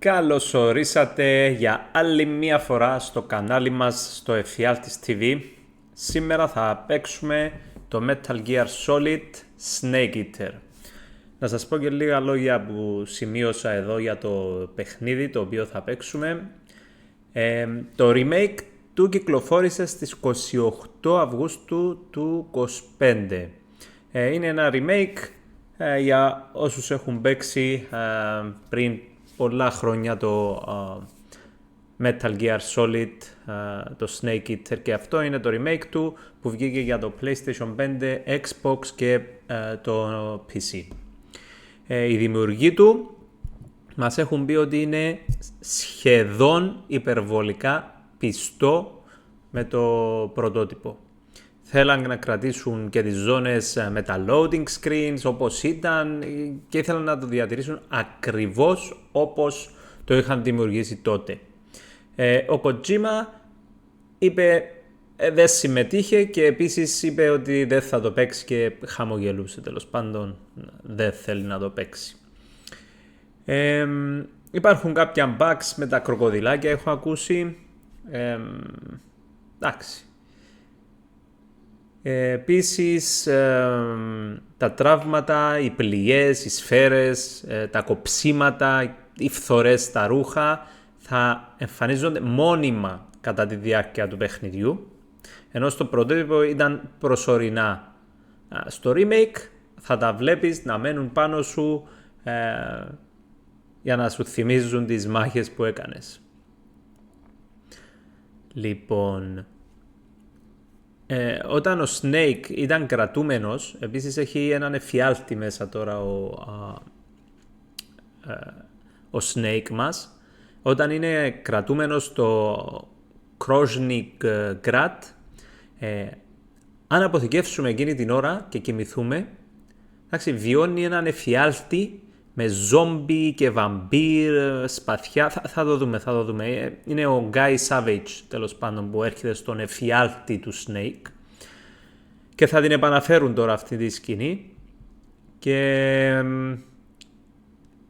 Καλώς ορίσατε για άλλη μία φορά στο κανάλι μας στο Εφιάλτης TV. Σήμερα θα παίξουμε το Metal Gear Solid Snake Eater. Να σας πω και λίγα λόγια που σημείωσα εδώ για το παιχνίδι το οποίο θα παίξουμε. Το remake του κυκλοφόρησε στις 28 Αυγούστου του 2025. Είναι ένα remake για όσους έχουν παίξει πριν πολλά χρόνια το Metal Gear Solid, το Snake Eater, και αυτό είναι το remake του που βγήκε για το PlayStation 5, Xbox και το PC. Οι δημιουργοί του μας έχουν πει ότι είναι σχεδόν υπερβολικά πιστό με το πρωτότυπο. Θέλαν να κρατήσουν και τις ζώνες με τα loading screens όπως ήταν και ήθελαν να το διατηρήσουν ακριβώς όπως το είχαν δημιουργήσει τότε. Ο Kojima είπε δεν συμμετείχε και επίσης είπε ότι δεν θα το παίξει και χαμογελούσε, τέλος πάντων δεν θέλει να το παίξει. Υπάρχουν κάποια bugs με τα κροκοδιλάκια, έχω ακούσει. Εντάξει. Επίσης τα τραύματα, οι πληγές, οι σφαίρες, τα κοψίματα, οι φθορές στα ρούχα θα εμφανίζονται μόνιμα κατά τη διάρκεια του παιχνιδιού, ενώ στο πρωτότυπο ήταν προσωρινά. Στο remake θα τα βλέπεις να μένουν πάνω σου για να σου θυμίζουν τις μάχες που έκανες. Λοιπόν, όταν ο Snake ήταν κρατούμενος, επίσης έχει έναν εφιάλτη μέσα τώρα ο Snake μας, όταν είναι κρατούμενος στο Krosnik Grad, αν αποθηκεύσουμε εκείνη την ώρα και κοιμηθούμε, εντάξει, βιώνει έναν εφιάλτη με ζόμπι και βαμπύρ, σπαθιά, θα το δούμε. Είναι ο Guy Savage, τέλος πάντων, που έρχεται στον εφιάλτη του Snake και θα την επαναφέρουν τώρα αυτή τη σκηνή και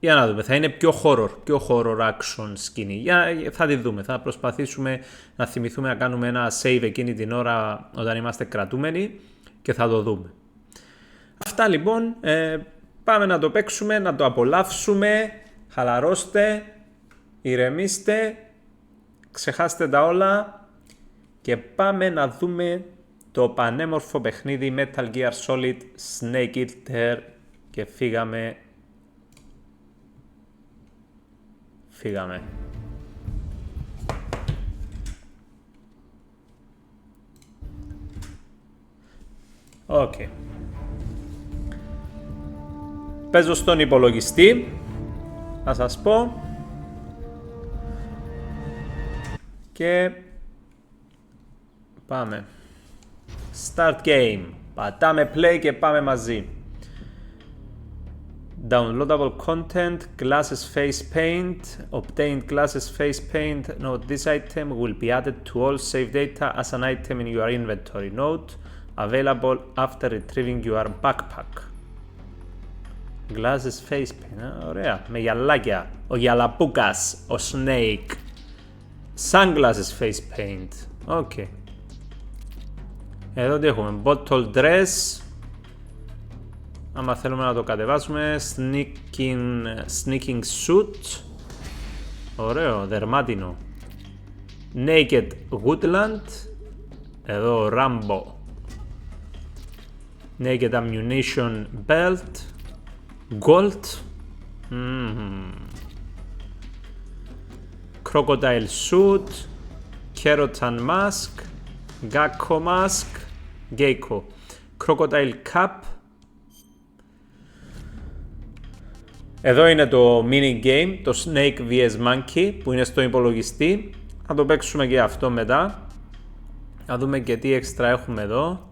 για να δούμε, θα είναι πιο horror action σκηνή. Θα τη δούμε, θα προσπαθήσουμε να θυμηθούμε να κάνουμε ένα save εκείνη την ώρα όταν είμαστε κρατούμενοι και θα το δούμε. Αυτά λοιπόν. Πάμε να το παίξουμε, να το απολαύσουμε, χαλαρώστε, ηρεμήστε, ξεχάστε τα όλα και πάμε να δούμε το πανέμορφο παιχνίδι Metal Gear Solid Snake Eater και φύγαμε. Okay. Παίζω στον υπολογιστή, να σας πω, και πάμε. Start game. Πατάμε play και πάμε μαζί. Downloadable content, glasses face paint, obtained glasses face paint. Note, this item will be added to all save data as an item in your inventory. Note, available after retrieving your backpack. Glasses face paint, ωραία, με γυαλάκια, ο γυαλαπούκας, ο Snake. Sunglasses face paint, ok. Εδώ τι έχουμε, bottle dress, άμα θέλουμε να το κατεβάσουμε, sneaking suit, ωραίο, δερμάτινο. Naked woodland, εδώ Rambo. Naked ammunition belt, gold, crocodile suit, keratin mask, gecko mask, gecko, crocodile cap. Εδώ είναι το mini game, το Snake vs Monkey που είναι στο υπολογιστή. Θα το παίξουμε και αυτό μετά. Θα δούμε και τι έξτρα έχουμε εδώ.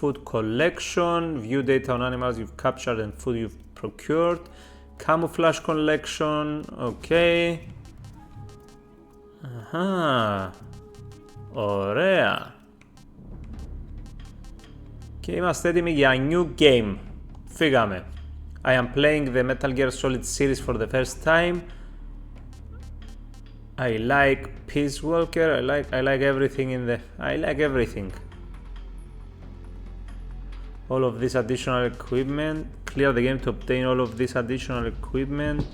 Food collection, view data on animals you've captured and food you've procured. Camouflage collection, ok. Αχα, ωραία. Και είμαστε έτοιμοι για new game. Φύγαμε. I am playing the Metal Gear Solid series for the first time. I like Peace Walker. I like everything in the. I like everything. All of this additional equipment. Clear the game to obtain all of this additional equipment.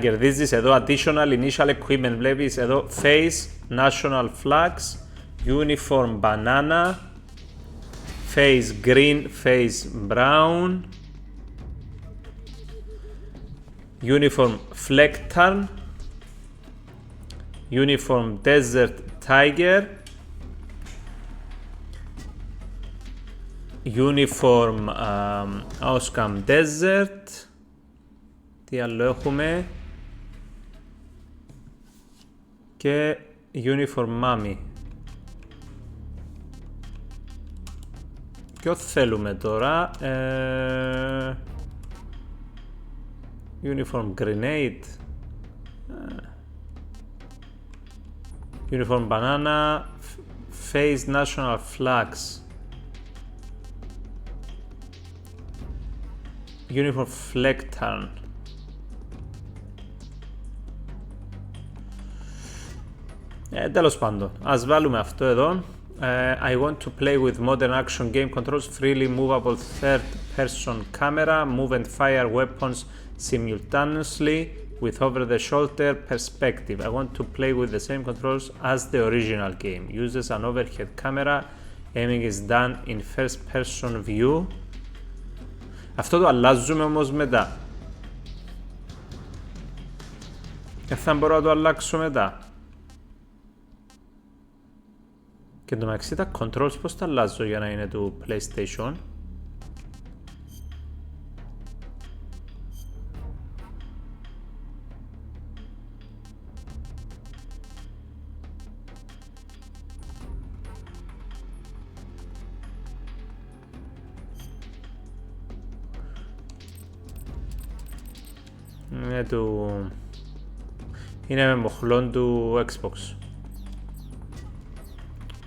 Κερδίζεις εδώ additional initial equipment. Βλέπεις εδώ face, national flags, uniform banana, face green, face brown, uniform flectarn, uniform desert tiger, uniform Auscam desert. Τι άλλο έχουμε? Και uniform mami. Ποιο θέλουμε τώρα? Uniform grenade. Uniform banana. Face national flags. Uniform flectarn. Τέλος πάντων, ας βάλουμε αυτό εδώ. I want to play with modern action game controls, freely movable third-person camera, move and fire weapons simultaneously with over-the-shoulder perspective. I want to play with the same controls as the original game. Uses an overhead camera. Aiming is done in first-person view. Αυτό το αλλάζουμε όμως μετά. Θα μπορώ να το αλλάξω μετά. Και εντωμεταξύ τα controls πώς τα αλλάζω για να είναι του PlayStation? Είναι με μοχλόν του Xbox.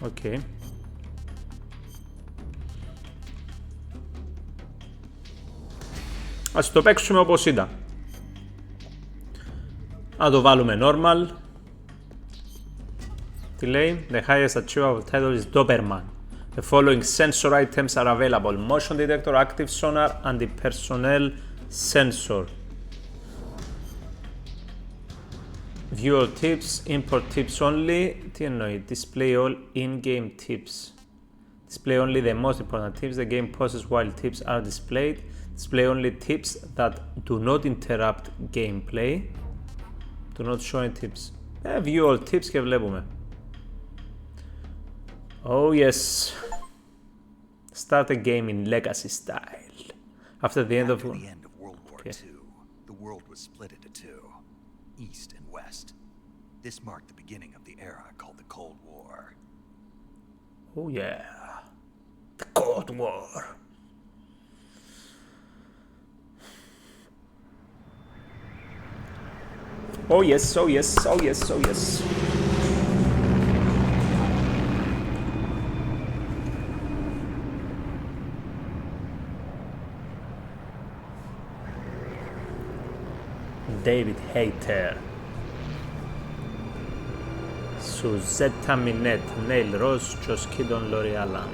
Okay. Ας το παίξουμε όπως ήταν. Να το βάλουμε normal. Τι λέει? The highest achievable title is Doberman. The following sensor items are available. Motion detector, active sonar, anti-personnel sensor. View all tips, import tips only. Τι εννοεί? Display all in-game tips. Display only the most important tips the game poses while tips are displayed. Display only tips that do not interrupt gameplay. Do not show any tips. View all tips και βλέπουμε. Oh yes. Start a game in legacy style. After the end of World War II, the world was split into two, East and West. This marked the beginning of the era called the Cold War. Oh yeah. The Cold War. Oh yes, oh yes, oh yes, oh yes. David Hayter. Suzetta Minette, Neil Ross, Josh Keaton, Laurie Allen.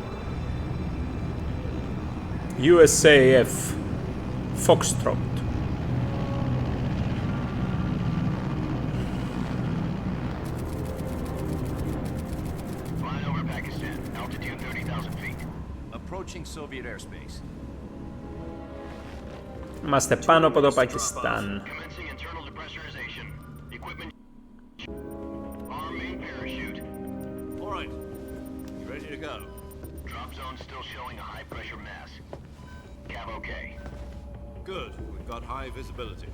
USAF Foxtrot. Flying over Pakistan, altitude 30,000 feet. Approaching Soviet airspace. Είμαστε πάνω από το Πακιστάν. Commencing internal depressurization. Equipment. Arm main parachute. All right. You ready to go? Drop zone still showing a high pressure mass. Cav okay. Good. We've got high visibility.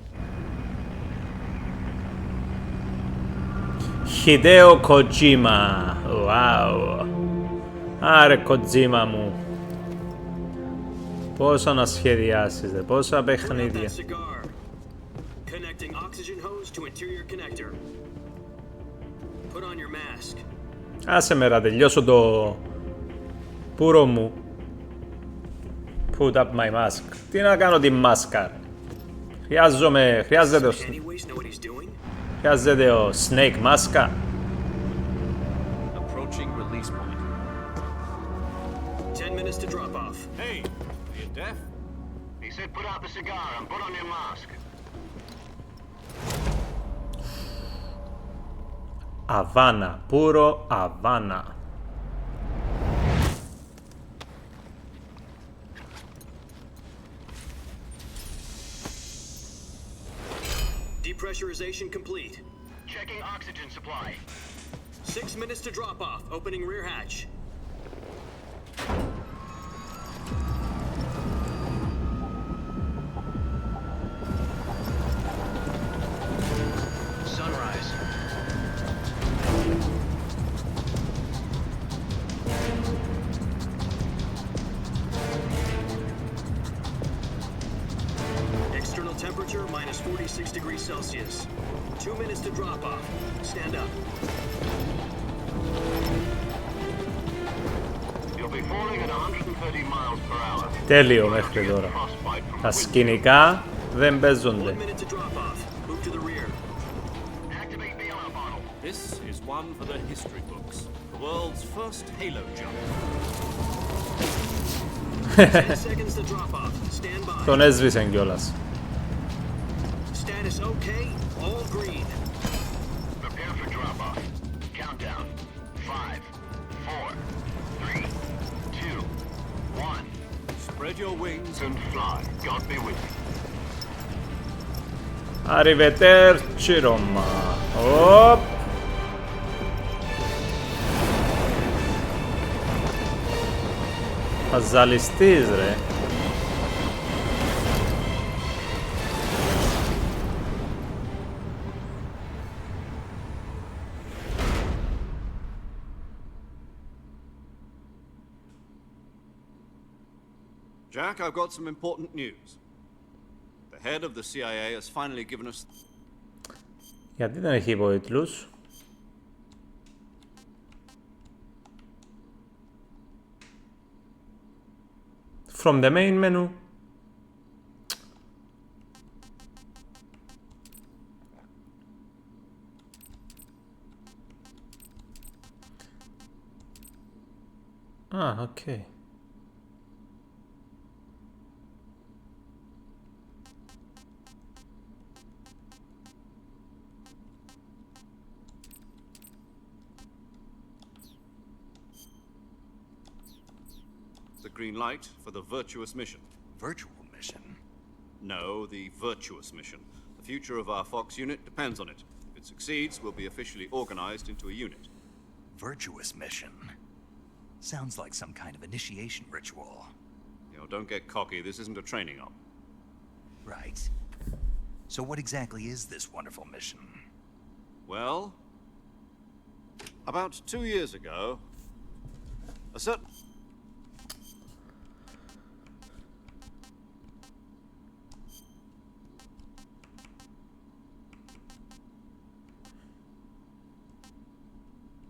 Hideo Kojima. Wow. Άρε Kojima μου. Πόσα να σχεδιάσεις, πόσα παιχνίδια. Connecting oxygen hose to interior connector. Put on your mask. Άσε με να τελειώσω Πούρο μου. Put up my mask. Τι να κάνω τη μάσκα. Χρειάζεται ο Snake μάσκα. Approaching release point. 10 minutes to drop off. Hey, are you deaf? He said put out the cigar and put on your mask. Αβάνα. Πούρο Αβάνα. Depressurization complete. Checking oxygen supply. 6 minutes to drop off. Opening rear hatch. Sunrise. External temperature minus 46 degrees Celsius. 2 minutes to drop off. Stand up. You'll be falling at 130 miles per hour. Τέλειο μέχρι τώρα. Τα σκηνικά δεν παίζονται. 1 minute to drop off. Move to the rear. Activate bailout bottle. This is one for the history books. The world's first halo jump. 10 seconds to drop off. Stand by. Τον έσβησαν κιόλας. Status okay. All green. Prepare for drop off. Countdown. 5, 4, 3, 2, 1. Spread your wings And fly. God be with you. Arrivederci Roma. Οπ. Θα ζαλιστείς ρε. Jack, I've got some important news. The head of the CIA has finally given us... Γιατί δεν έχει υπότιτλους. From the main menu. Okay. The green light for the virtuous mission. Virtual mission? No, the virtuous mission. The future of our Fox unit depends on it. If it succeeds, we'll be officially organized into a unit. Virtuous mission? Sounds like some kind of initiation ritual. You know, don't get cocky. This isn't a training op. Right. So what exactly is this wonderful mission? Well, about 2 years ago, a certain...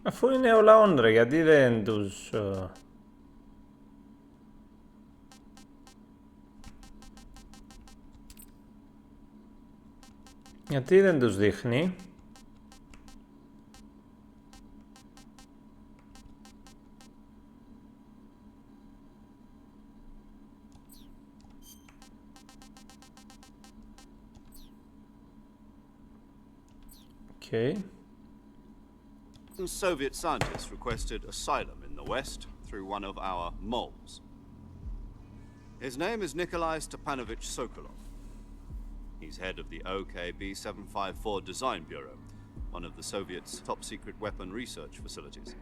Αφού είναι ο λαόν ρε, γιατί δεν τους... Γιατί δεν τους δείχνει. Okay. Soviet scientists requested asylum in the West through one of our moles. His name is Nikolai Stepanovich Sokolov. He's head of the OKB 754 Design Bureau, one of the Soviets' top-secret weapon research facilities,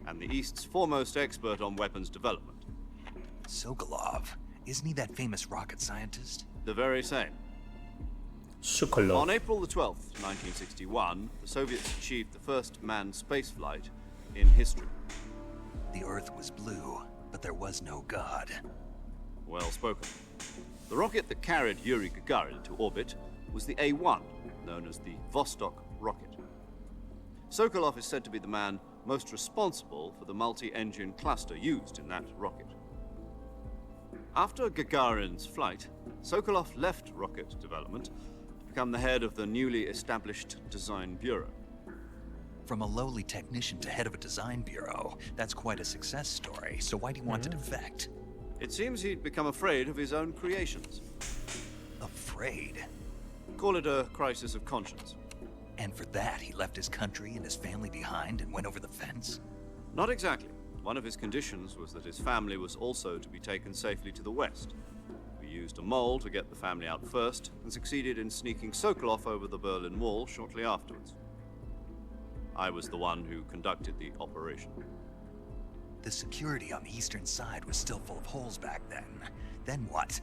and the East's foremost expert on weapons development. Sokolov? Isn't he that famous rocket scientist? The very same. Sokolov. On April the 12th, 1961, the Soviets achieved the first manned spaceflight in history. The Earth was blue, but there was no God. Well spoken. The rocket that carried Yuri Gagarin to orbit was the A-1, known as the Vostok rocket. Sokolov is said to be the man most responsible for the multi-engine cluster used in that rocket. After Gagarin's flight, Sokolov left rocket development to become the head of the newly established Design Bureau. From a lowly technician to head of a design bureau, that's quite a success story. So why do you want to defect? It seems he'd become afraid of his own creations. Afraid? Call it a crisis of conscience. And for that, he left his country and his family behind and went over the fence? Not exactly. One of his conditions was that his family was also to be taken safely to the west. We used a mole to get the family out first and succeeded in sneaking Sokolov over the Berlin Wall shortly afterwards. I was the one who conducted the operation. The security on the eastern side was still full of holes back then. Then what?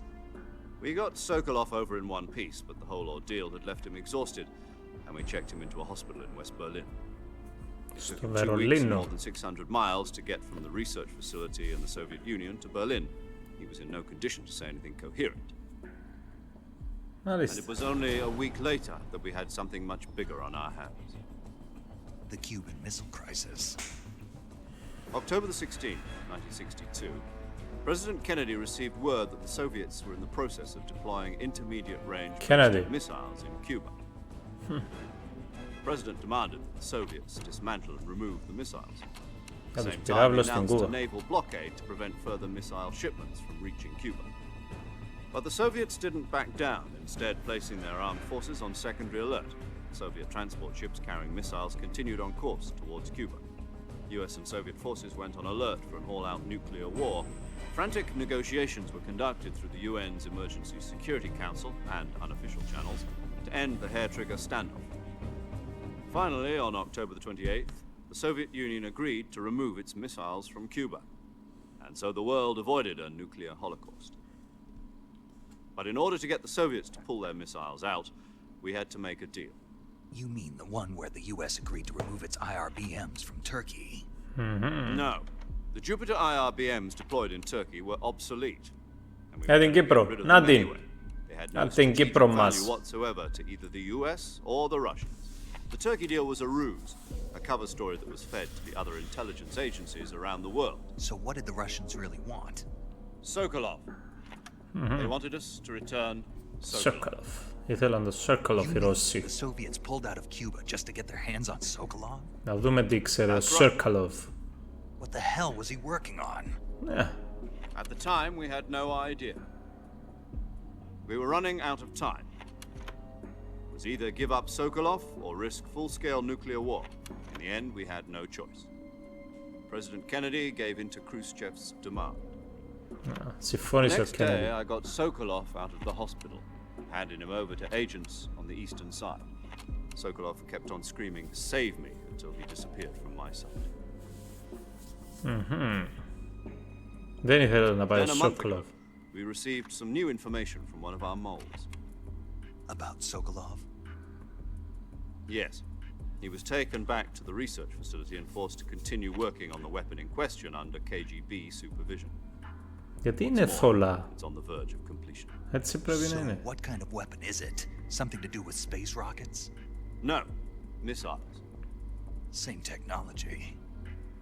We got Sokolov over in one piece, but the whole ordeal had left him exhausted, and we checked him into a hospital in West Berlin. It took him 2 weeks and more than 600 miles to get from the research facility in the Soviet Union to Berlin. He was in no condition to say anything coherent. And it was only a week later that we had something much bigger on our hands. The Cuban Missile Crisis. October the 16th, 1962, President Kennedy received word that the Soviets were in the process of deploying intermediate-range missiles in Cuba. The President demanded that the Soviets dismantle and remove the missiles. At the same time, he announced a naval blockade to prevent further missile shipments from reaching Cuba. But the Soviets didn't back down, instead placing their armed forces on secondary alert. Soviet transport ships carrying missiles continued on course towards Cuba. US and Soviet forces went on alert for an all-out nuclear war. Frantic negotiations were conducted through the UN's Emergency Security Council and unofficial channels to end the hair-trigger standoff. Finally, on October the 28th, the Soviet Union agreed to remove its missiles from Cuba, and so the world avoided a nuclear holocaust. But in order to get the Soviets to pull their missiles out, we had to make a deal. You mean the one where the US agreed to remove its IRBMs from Turkey? No. The Jupiter IRBMs deployed in Turkey were obsolete. Την Κύπρο. Να την. Από την Κύπρο μας. Whatsoever to either the US or the Russians. The Turkey deal was a ruse, a cover story that was fed to the other intelligence agencies around the world. So what did the Russians really want? Sokolov. They wanted us to return Sokolov. Ήθελαν το Sokolov οι Ρώσοι. The Soviets pulled out of Cuba just to get their hands on Sokolov? Να δούμε τι ξέρει ο Sokolov. What the hell was he working on? At the time, we had no idea. We were running out of time. It was either give up Sokolov or risk full-scale nuclear war. In the end, we had no choice. President Kennedy gave in to Khrushchev's demand. Συμφώνησε ο Next day, I got Sokolov out of the hospital, handing him over to agents on the eastern side. Sokolov kept on screaming, "Save me," until he disappeared from my side. Δεν ήθελε να πάει στο Sokolov. We received some new information from one of our moles. About Sokolov? Yes. He was taken back to the research facility and forced to continue working on the weapon in question under KGB supervision. Γιατί είναι θολά. It's on the verge of completion. Έτσι πρέπει να είναι. So what kind of weapon is it? Something to do with space rockets? No. Missiles. Same technology.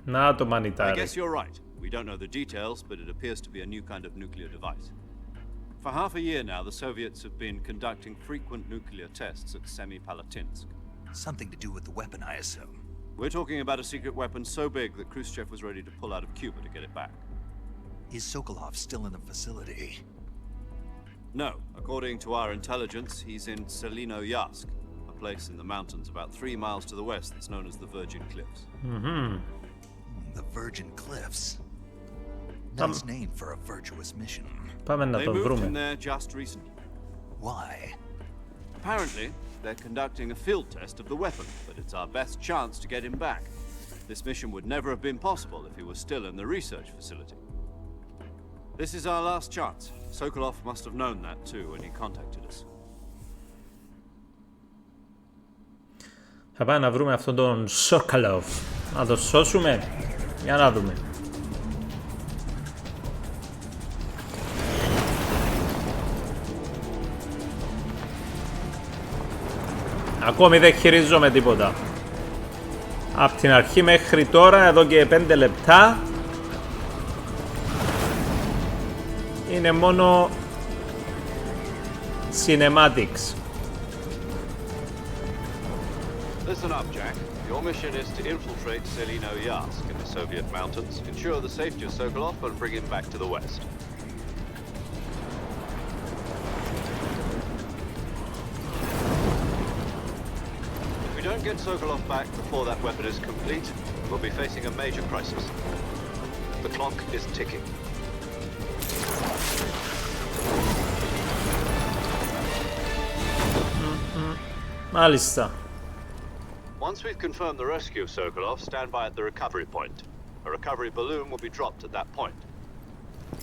Να το I μανιτάρι. guess you're right. We don't know the details, but it appears to be a new kind of nuclear device. For half a year now, the Soviets have been conducting frequent nuclear tests at Semipalatinsk. Something to do with the weapon, I assume. We're talking about a secret weapon so big that Khrushchev was ready to pull out of Cuba to get it back. Is Sokolov still in the facility? No. According to our intelligence, he's in Selinoyarsk, a place in the mountains about 3 miles to the west that's known as the Virgin Cliffs. The Virgin Cliffs. Nice name for a virtuous mission. Πάμε να They τον moved him βρούμε. there just recently. Why? Apparently, they're conducting a field test of the weapon, but it's our best chance to get him back. This mission would never have been possible if he was still in the research facility. This is our last chance. Sokolov must have known that too when he contacted us. Θα πάμε να βρούμε αυτόν τον Sokolov. Να τον σώσουμε. Για να δούμε. Ακόμη δεν χειρίζομαι τίποτα. Απ' την αρχή μέχρι τώρα, εδώ και 5 λεπτά, είναι μόνο cinematics. Listen up, Jack. Your mission is to infiltrate Selino Yask in the Soviet mountains, ensure the safety of Sokolov, and bring him back to the West. If we don't get Sokolov back before that weapon is complete, we'll be facing a major crisis. The clock is ticking. Μάλιστα. Once we've confirmed the rescue of Sokolov, stand by at the recovery point. A recovery balloon will be dropped at that point.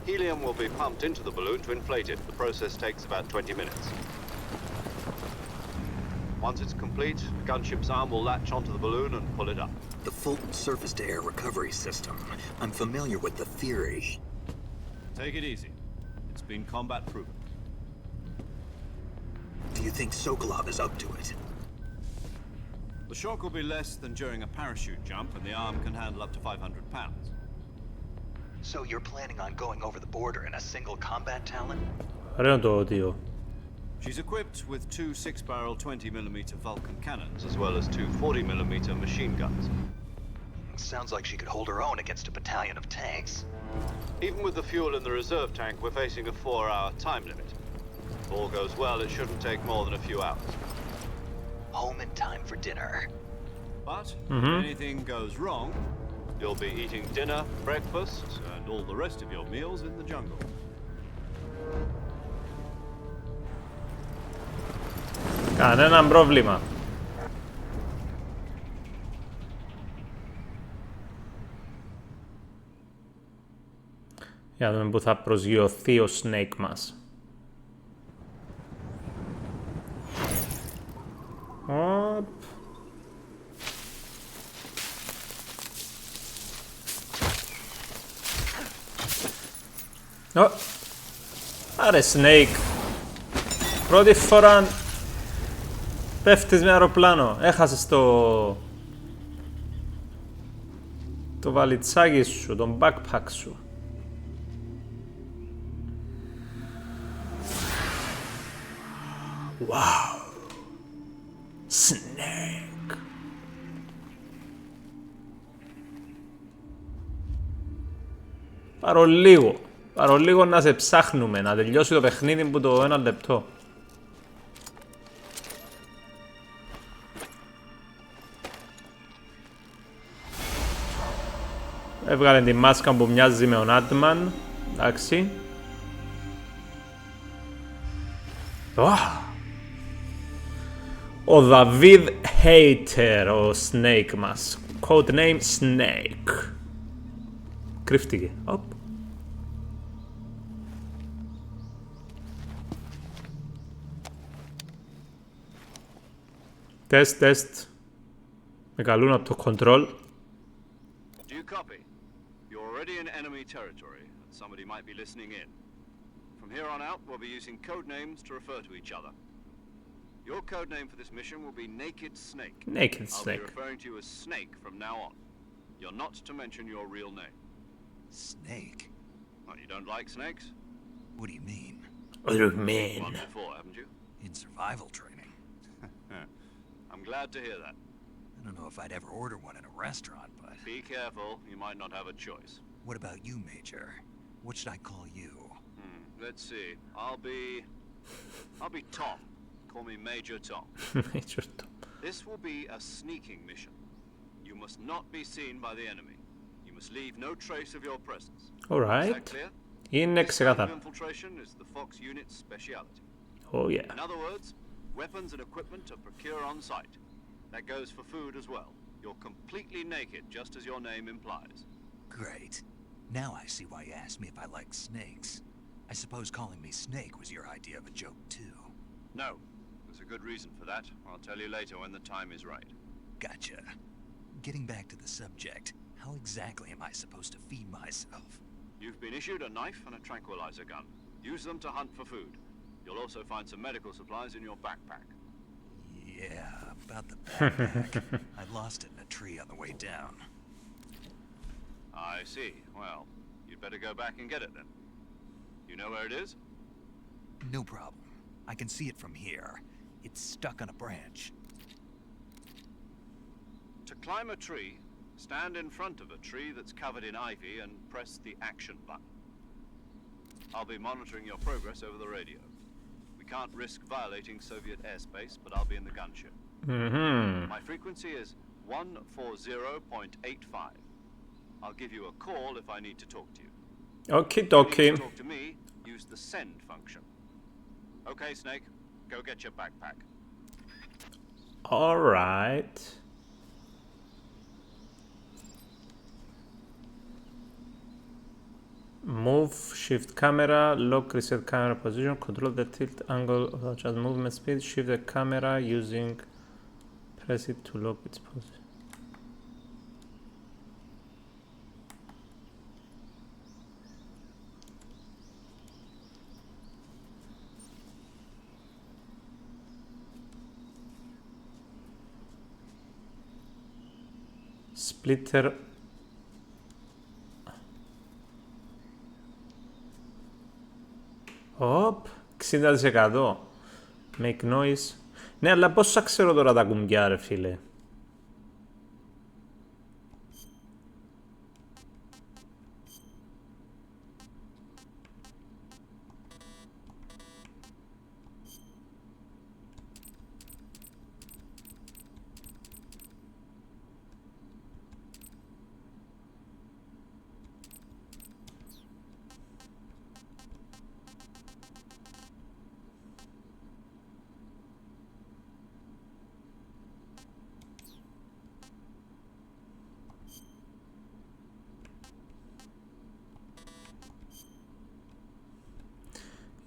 Helium will be pumped into the balloon to inflate it. The process takes about 20 minutes. Once it's complete, the gunship's arm will latch onto the balloon and pull it up. The Fulton surface-to-air recovery system. I'm familiar with the theory. Take it easy. It's been combat proven. Do you think Sokolov is up to it? The shock will be less than during a parachute jump, and the arm can handle up to 500 pounds. So you're planning on going over the border in a single combat Talon? Ωραίο το οδείο. She's equipped with 2 6-barrel 20mm Vulcan cannons, as well as 2 40mm machine guns. Sounds like she could hold her own against a battalion of tanks. Even with the fuel in the reserve tank, we're facing a 4-hour time limit. If all goes well, it shouldn't take more than a few hours. Home in time for dinner. But if anything goes wrong, you'll be eating dinner, breakfast, and all the rest of your meals in the jungle. Κανένα πρόβλημα. Για να δούμε που θα προσγειωθεί ο Snake μας. Οπ. Άρε Snake. Πρώτη φορά πέφτεις με αεροπλάνο. Έχασες το βαλιτσάκι σου, τον backpack σου. Wow. Snake. Παρολίγο να σε ψάχνουμε, να τελειώσει το παιχνίδι που το 1 λεπτό. Έβγαλε τη μάσκα που μοιάζει με τον Άντμαν. Εντάξει. Ο David Hater, ο Snake μας. Codename Snake. Κρύφτηκε. Οπ. Τεστ. Με καλούν από το control. Do you copy? You're already in enemy territory, and somebody might be listening in. From here on out, we'll be using code names to refer to each other. Your code name for this mission will be Naked Snake. Naked I'll Snake. be referring to you as Snake from now on. You're not to mention your real name. Snake? Oh, you don't like snakes? What do you mean? What do you mean? One before, haven't you? In survival training? I'm glad to hear that. I don't know if I'd ever order one in a restaurant, but... Be careful, you might not have a choice. What about you, Major? What should I call you? Let's see. I'll be Tom. Call me Major Tom. Major Tom. This will be a sneaking mission. You must not be seen by the enemy. You must leave no trace of your presence. Alright. Is that clear? Είναι This kind of ξεκάθαρο. infiltration is the Fox unit's speciality. Oh yeah. In other words, weapons and equipment are procured on site. That goes for food as well. You're completely naked, just as your name implies. Great. Now I see why you asked me if I like snakes. I suppose calling me Snake was your idea of a joke, too. No. There's a good reason for that. I'll tell you later when the time is right. Gotcha. Getting back to the subject, how exactly am I supposed to feed myself? You've been issued a knife and a tranquilizer gun. Use them to hunt for food. You'll also find some medical supplies in your backpack. Yeah, about the backpack. I lost it in a tree on the way down. I see. Well, you'd better go back and get it then. You know where it is? No problem. I can see it from here. It's stuck on a branch. To climb a tree, stand in front of a tree that's covered in ivy and press the action button. I'll be monitoring your progress over the radio. We can't risk violating Soviet airspace, but I'll be in the gunship. My frequency is 140.85. I'll give you a call if I need to talk to you. Okie If you need dokie. to talk to me, use the send function. Okay, Snake, go get your backpack. Alright. Move, shift camera, lock, reset camera position, control the tilt angle, adjust movement speed, shift the camera using, press it to lock its position. Splitter. Οπ, 60%. Make noise. Ναι, αλλά πώς θα ξέρω τώρα τα κουμπιά, ρε φίλε.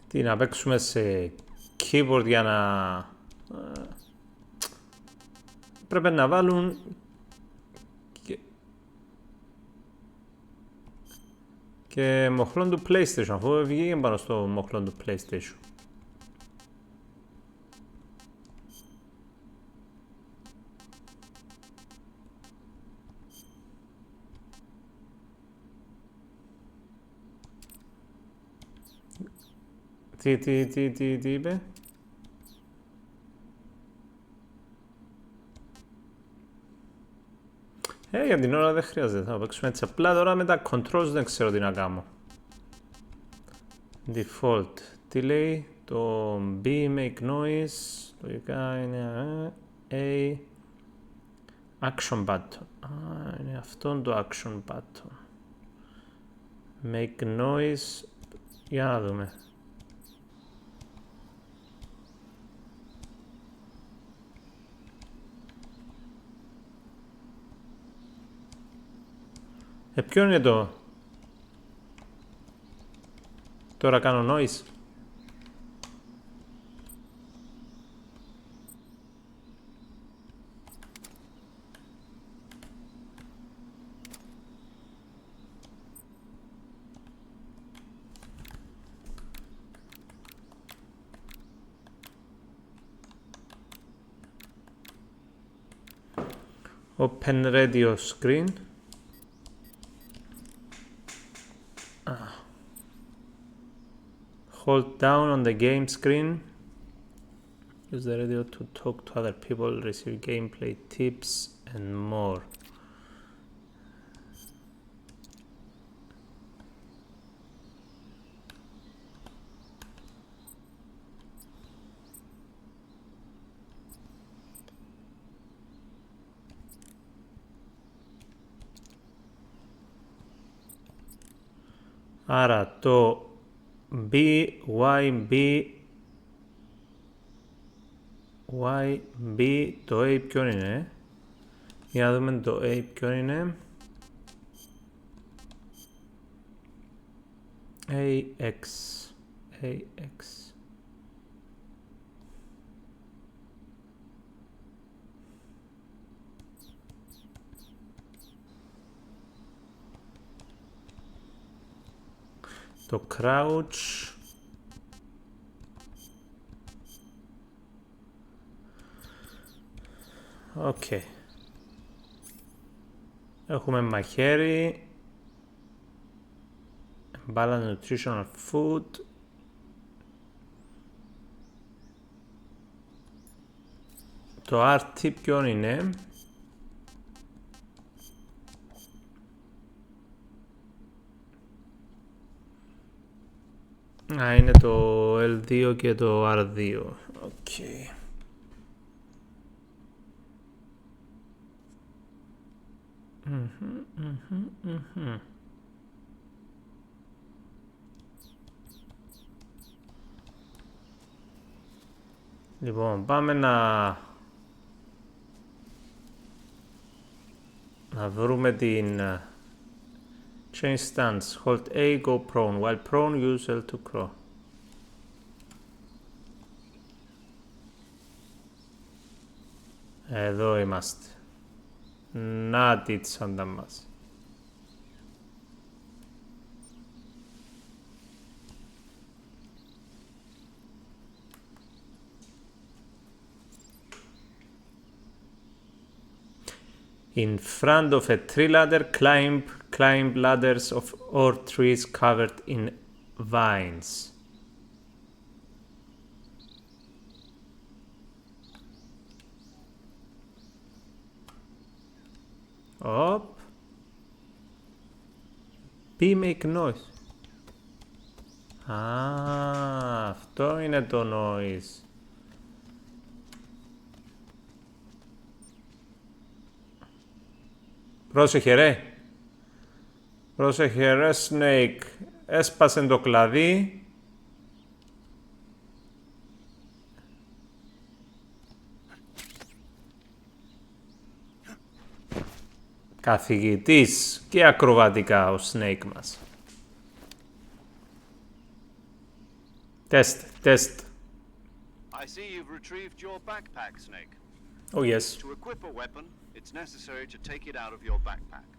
Τι, να παίξουμε σε keyboard για να... Πρέπει να βάλουν... Και μοχλόν του PlayStation, αφού βγήκε πάνω στο μοχλόν του PlayStation. Τι είπε? Για την ώρα δεν χρειάζεται, θα παίξουμε έτσι απλά. Τώρα με τα controls δεν ξέρω τι να κάνω. Default, τι λέει? Το B, make noise, λογικά είναι A, action button. Είναι αυτό το action button. Make noise, για να δούμε. Ποιο είναι το... Τώρα κάνω noise. Open radio screen. Hold down on the game screen. Use the radio to talk to other people, receive gameplay tips and more. Άρα το YB, το A ποιο είναι? Για να δούμε το A ποιο είναι. AX. Το crouch. Οκ. Έχουμε μαχαίρι. Balanced nutritional food. Το RT ποιον είναι? Α, είναι το L2 και το R2. Οκ. Λοιπόν, πάμε να βρούμε την change stance. Hold A, go prone. While prone, use L to crawl. Εδώ είμαστε. Να τη τσάντα μας. In front of a tree ladder, climb ladders or trees covered in vines. Op. P make noise. Α, αυτό είναι το noise. Πρόσεχε ρε. Πρόσεχε ρε Snake. Έσπασε το κλαδί. Καθηγητής και ακροβατικά ο Snake μας. Test. I see you've retrieved your backpack, Snake. Oh yes. To equip a weapon, it's necessary to take it out of your backpack.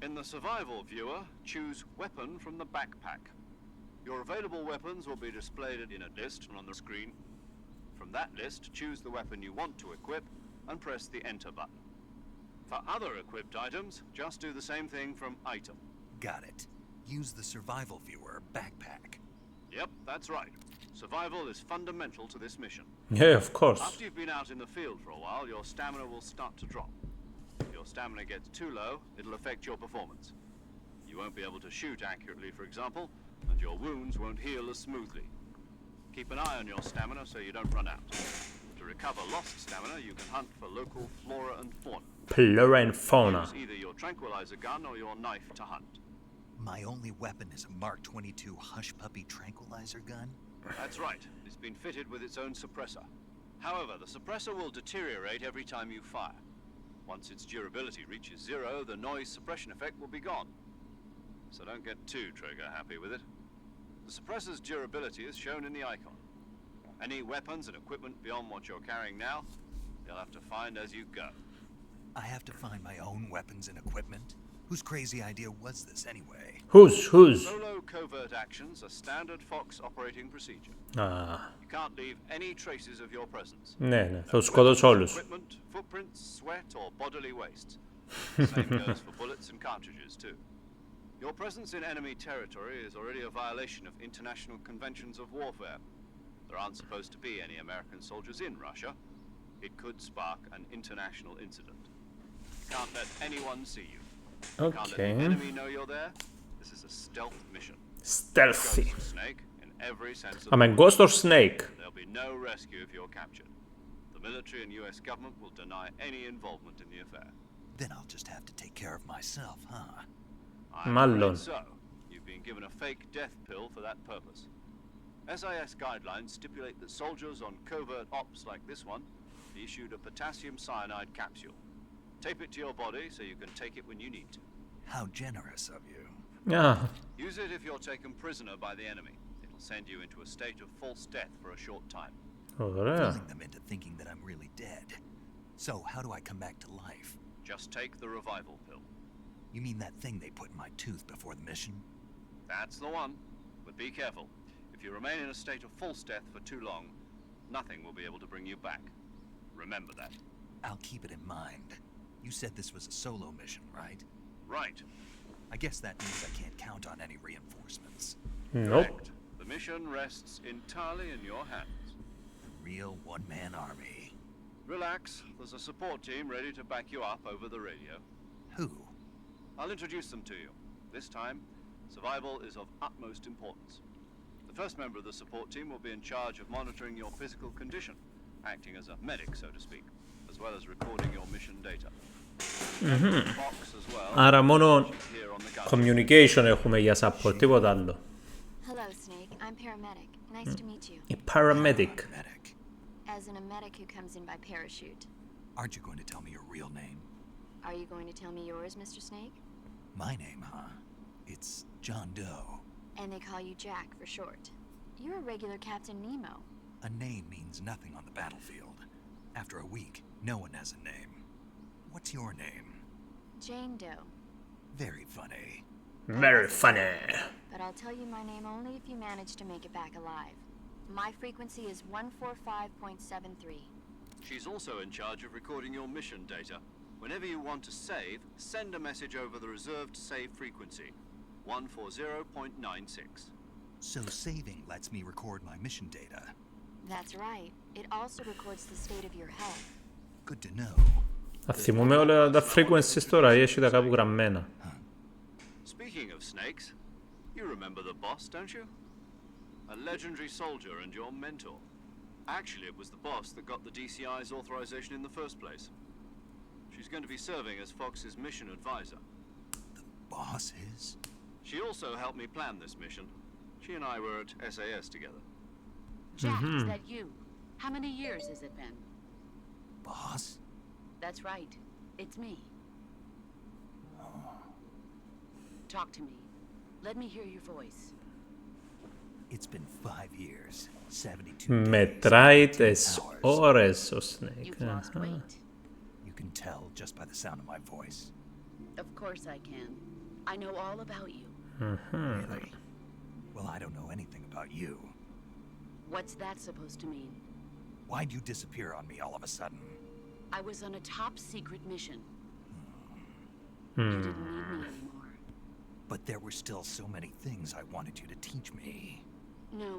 In the survival viewer, choose weapon from the backpack. Your available weapons will be displayed in a list on the screen. From that list, choose the weapon you want to equip and press the enter button. For other equipped items, just do the same thing from item. Got it. Use the survival viewer backpack. Yep, that's right. Survival is fundamental to this mission. Yeah, of course. After you've been out in the field for a while, your stamina will start to drop. If your stamina gets too low, it'll affect your performance. You won't be able to shoot accurately, for example, and your wounds won't heal as smoothly. Keep an eye on your stamina so you don't run out. To recover lost stamina, you can hunt for local flora and fauna. Flora and fauna. Use either your tranquilizer gun or your knife to hunt. My only weapon is a Mark 22 Hush Puppy tranquilizer gun? That's right. It's been fitted with its own suppressor. However, the suppressor will deteriorate every time you fire. Once its durability reaches 0, the noise suppression effect will be gone. So don't get too trigger-happy with it. The suppressor's durability is shown in the icon. Any weapons and equipment beyond what you're carrying now, you'll have to find as you go. I have to find my own weapons and equipment? Whose crazy idea was this anyway? Whose? Solo covert actions are standard Fox operating procedure. Α, You can't leave any traces of your presence. ναι, θα τους σκοτώσω όλους. Equipment, footprints, sweat, or bodily wastes. The same goes for bullets and cartridges, too. Your presence in enemy territory is already a violation of international conventions of warfare. There aren't supposed to be any American soldiers in Russia. It could spark an international incident. You can't let anyone see you. You can't let the Okay. enemy know you're there. This is a stealth mission. Stealthy. Ghost Snake in every sense of I'm a ghost or snake? There'll be no rescue if you're captured. The military and US government will deny any involvement in the affair. Then I'll just have to take care of myself, huh? I'm Μάλλον. afraid so. You've been given a fake death pill for that purpose. SIS guidelines stipulate that soldiers on covert ops like this one be issued a potassium cyanide capsule. Tape it to your body so you can take it when you need to. How generous of you. Α, Use it if you're taken prisoner by the enemy. It'll send you into a state of false death for a short time. ωραία. Fooling them into thinking that I'm really dead. So how do I come back to life? Just take the revival pill. You mean that thing they put in my tooth before the mission? That's the one. But be careful. If you remain in a state of false death for too long, nothing will be able to bring you back. Remember that. I'll keep it in mind. You said this was a solo mission, right? Right. I guess that means I can't count on any reinforcements. Nope. Correct. The mission rests entirely in your hands. Real one-man army. Relax. There's a support team ready to back you up over the radio. Who? I'll introduce them to you. This time, survival is of utmost importance. The first member of the support team will be in charge of monitoring your physical condition, acting as a medic, so to speak, as well as recording your mission data. Box as well. Άρα μόνο Here on the gun. communication έχουμε για support, τίποτα άλλο. Hello, Snake. I'm paramedic. Nice to meet you. Η paramedic. Medic. As in a medic who comes in by parachute. Aren't you going to tell me your real name? Are you going to tell me yours, Mr. Snake? My name, huh? It's John Doe. And they call you Jack for short. You're a regular Captain Nemo. A name means nothing on the battlefield. After a week, no one has a name. What's your name? Jane Doe. Very funny. Very funny. But I'll tell you my name only if you manage to make it back alive. My frequency is 145.73. She's also in charge of recording your mission data. Whenever you want to save, send a message over the reserved save frequency, 140.96. So saving lets me record my mission data. That's right. It also records the state of your health. Good to know. Θα θυμούμε όλα τα frequencies τώρα ή έχει τα κάπου γραμμένα. Speaking of snakes, you remember the boss, don't you? A legendary soldier and your mentor. Actually, it was the boss that got the DCI's authorization in the first place. She's going to be serving as Fox's mission advisor. The boss is? She also helped me plan this mission. She and I were at SAS together. Jack, is that you? How many years has it been? Boss? That's right. It's me. Talk to me. Let me hear your voice. It's been 5 years, 72 days, Μετράει 10 τις hours. ώρες ο Snake. You've lost weight. You can tell just by the sound of my voice. Of course I can. I know all about you. Really? Well, I don't know anything about you. What's that supposed to mean? Why'd you disappear on me all of a sudden? I was on a top secret mission. You didn't need me anymore. But there were still so many things I wanted you to teach me. No,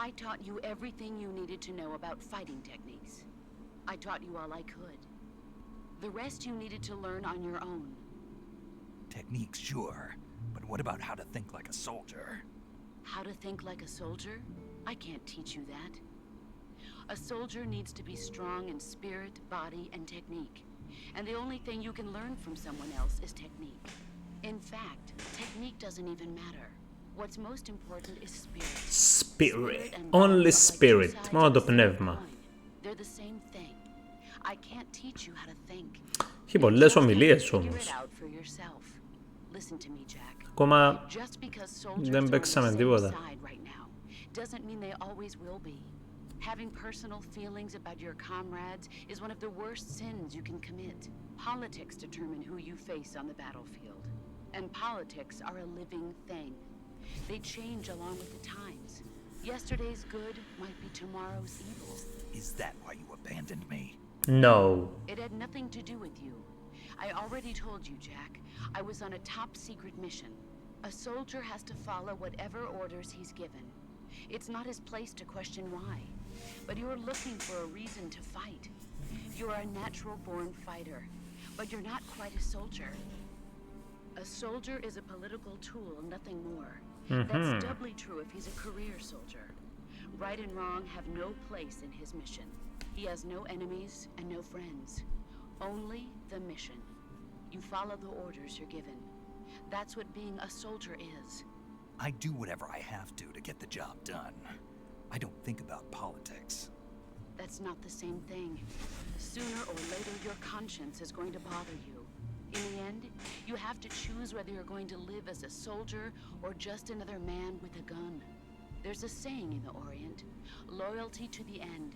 I taught you everything you needed to know about fighting techniques. I taught you all I could. The rest you needed to learn on your own. Techniques, sure. But what about how to think like a soldier? How to think like a soldier? I can't teach you that. A soldier needs to be strong in spirit, body, and technique. And the only thing you can learn from someone else is technique. In fact, technique doesn't even matter. What's most important is spirit. Spirit. and Only body are like two spirit. sides Μόνο of το the same πνεύμα. coin. They're the same thing. I can't teach you how to think. Έχει You πολλές just have to ομιλίες figure όμως. it out for yourself. Listen to me, Jack. Ακόμα Just because soldiers δεν are on the παίξαμε same τίποτα. side right now doesn't mean they always will be. Having personal feelings about your comrades is one of the worst sins you can commit. Politics determine who you face on the battlefield. And politics are a living thing. They change along with the times. Yesterday's good might be tomorrow's evil. Is that why you abandoned me? No. It had nothing to do with you. I already told you, Jack. I was on a top secret mission. A soldier has to follow whatever orders he's given. It's not his place to question why. But you're looking for a reason to fight. You're a natural-born fighter, but you're not quite a soldier. A soldier is a political tool, nothing more. That's doubly true if he's a career soldier. Right and wrong have no place in his mission. He has no enemies and no friends. Only the mission. You follow the orders you're given. That's what being a soldier is. I do whatever I have to get the job done. I don't think about politics. That's not the same thing. Sooner or later, your conscience is going to bother you. In the end, you have to choose whether you're going to live as a soldier or just another man with a gun. There's a saying in the Orient, loyalty to the end.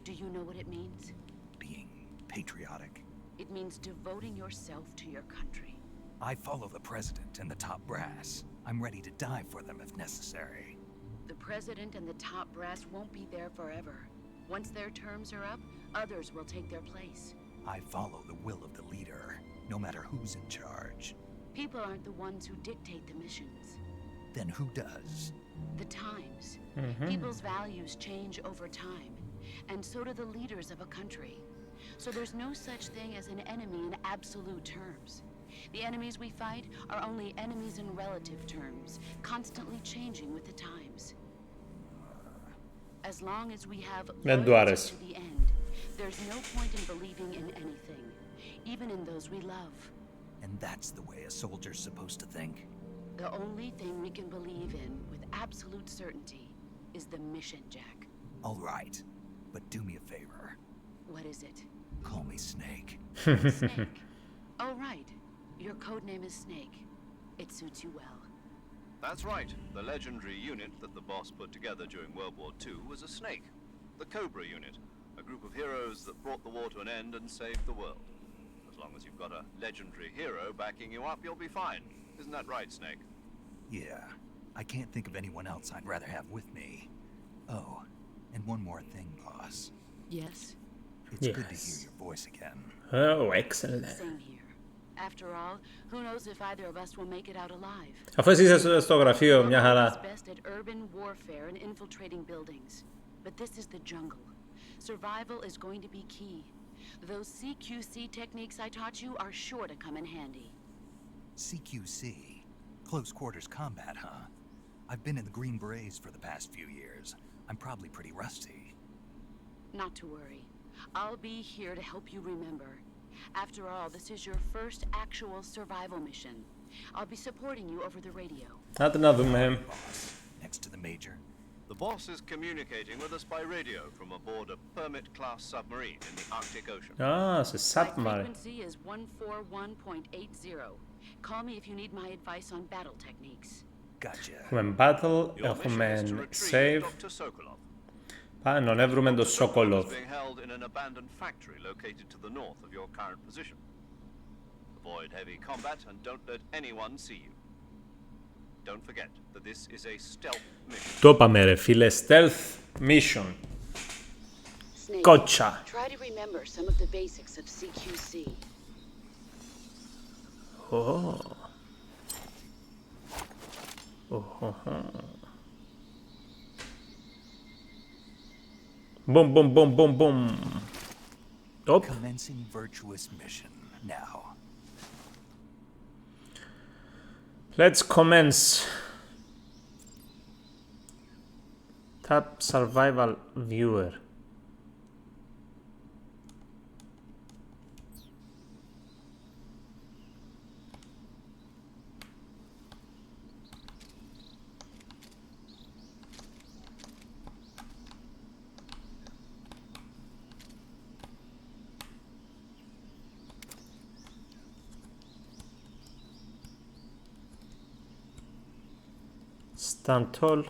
Do you know what it means? Being patriotic. It means devoting yourself to your country. I follow the president and the top brass. I'm ready to die for them if necessary. The president and the top brass won't be there forever. Once their terms are up, others will take their place. I follow the will of the leader, no matter who's in charge. People aren't the ones who dictate the missions. Then who does? The times. People's values change over time, and so do the leaders of a country. So there's no such thing as an enemy in absolute terms. The enemies we fight are only enemies in relative terms, constantly changing with the times. As long as we have loyalty to the end, there's no point in believing in anything, even in those we love. And that's the way a soldier's supposed to think? The only thing we can believe in with absolute certainty is the mission, Jack. All right, but do me a favor. What is it? Call me Snake. Snake. Oh, right. Your code name is Snake. It suits you well. That's right. The legendary unit that the boss put together during World War II was a snake. The Cobra unit. A group of heroes that brought the war to an end and saved the world. As long as you've got a legendary hero backing you up, you'll be fine. Isn't that right, Snake? Yeah. I can't think of anyone else I'd rather have with me. Oh, and one more thing, boss. Yes? It's good to hear your voice again. Oh, excellent. Same here. After all, who knows if either of us will make it out alive. Αφού εσύ είσαι στο γραφείο, μια χαρά. Best at urban warfare and infiltrating buildings. But this is the jungle. Survival is going to be key. Those CQC techniques I taught you are sure to come in handy. CQC? Close quarters combat, huh? I've been in the Green Berets for the past few years. I'm probably pretty rusty. Not to worry. I'll be here to help you remember. After all, this is your first actual survival mission. I'll be supporting you over the radio. Άντε να δούμε. Next to the major. The boss is communicating with us by radio from aboard a Permit-class submarine in the Arctic Ocean. Α, σε My submarine. frequency is 141.80. Call me if you need my advice on battle techniques. Gotcha. Έχουμε battle, Your mission έχουμε is to retrieve save. Dr. Sokolov. Πάμε να βρούμε τον Sokolov is Σοκολόβ. being held in an abandoned factory located to the north of your current position. Avoid heavy combat and don't let anyone see you. Don't forget that this is a stealth mission. Το είπαμε ρε φίλε, stealth mission. Snake, Gotcha. try to remember some of the basics of CQC. Oh. Oh. Boom, boom, boom, boom, boom. Op. Commencing virtuous mission now. Let's commence. Tap survival viewer. Stand tall.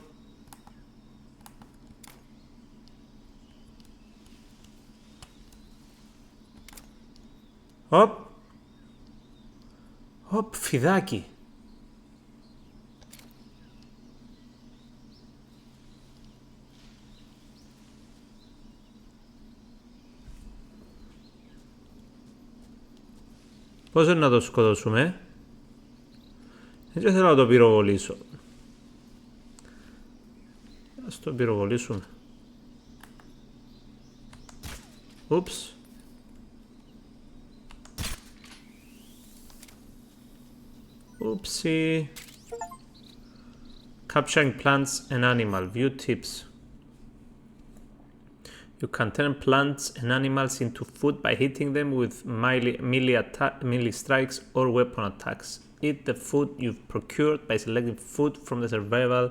Οπ. Οπ, φιδάκι. Πώς είναι να το σκοτώσουμε? Δεν θέλω να το πυροβολήσω. Ας το πυροβολήσουμε. Ούψ. Oopsie. Capturing plants and animal. View tips. You can turn plants and animals into food by hitting them with melee strikes or weapon attacks. Eat the food you've procured by selecting food from the survival.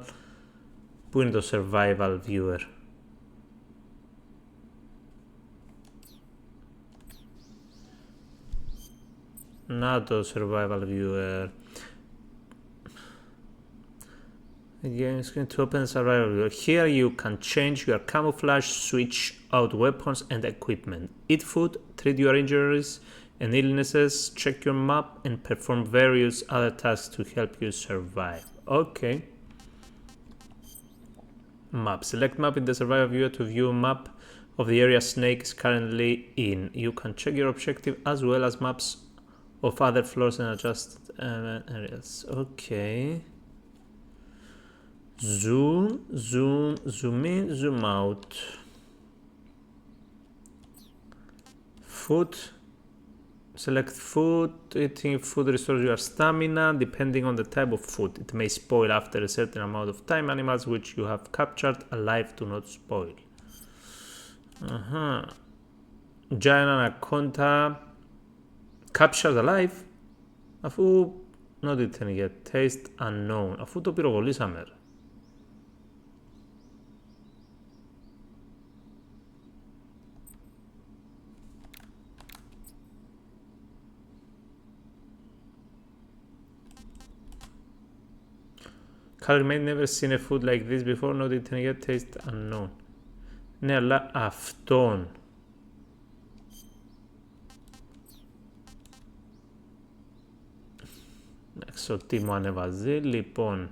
Πού είναι το survival viewer? Να το survival viewer. Again, screen to open survival viewer. Here you can change your camouflage, switch out weapons and equipment. Eat food, treat your injuries and illnesses, check your map and perform various other tasks to help you survive. Okay. Map. Select map in the survival viewer to view a map of the area Snake is currently in. You can check your objective as well as maps of other floors and adjust areas. Okay. Zoom in, zoom out. Food. Select food. Eating food restores your stamina depending on the type of food. It may spoil after a certain amount of time. Animals which you have captured alive do not spoil. Giant anaconda captured alive. Αφού not eaten yet. Taste unknown. Αφού το πυροβολήσαμε. Color made never seen a food like this before, not eaten yet, taste unknown. Ναι, αλλά αυτόν. Έξω τι μου ανεβάζει, λοιπόν.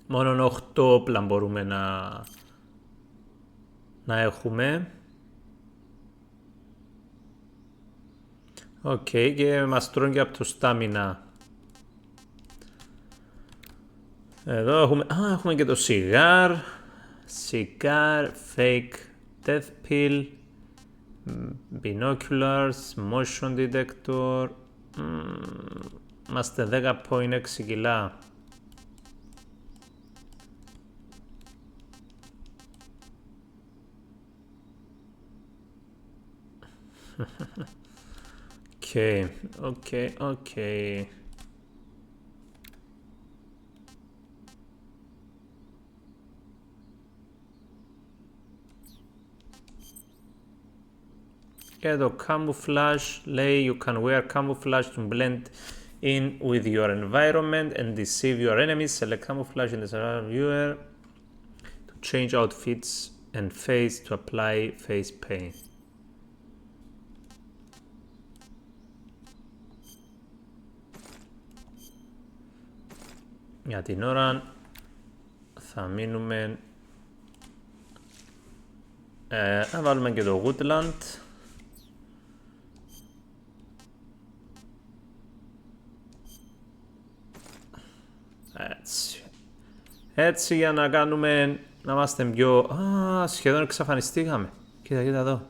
Μόνο 8 όπλα μπορούμε να έχουμε. Οκ, και μας τρώνε και από το στάμινα. Εδώ έχουμε και το σιγάρ, fake death pill, binoculars, motion detector. Είμαστε 10.6 κιλά. Okay. Και το camouflage λέει you can wear camouflage to blend in with your environment and deceive your enemies. Select camouflage in the surrounding viewer to change outfits and face to apply face paint. Για την ώρα θα μείνουμε να βάλουμε και το woodland. Έτσι για να κάνουμε, να είμαστε πιο... σχεδόν εξαφανιστήκαμε. Κοίτα εδώ.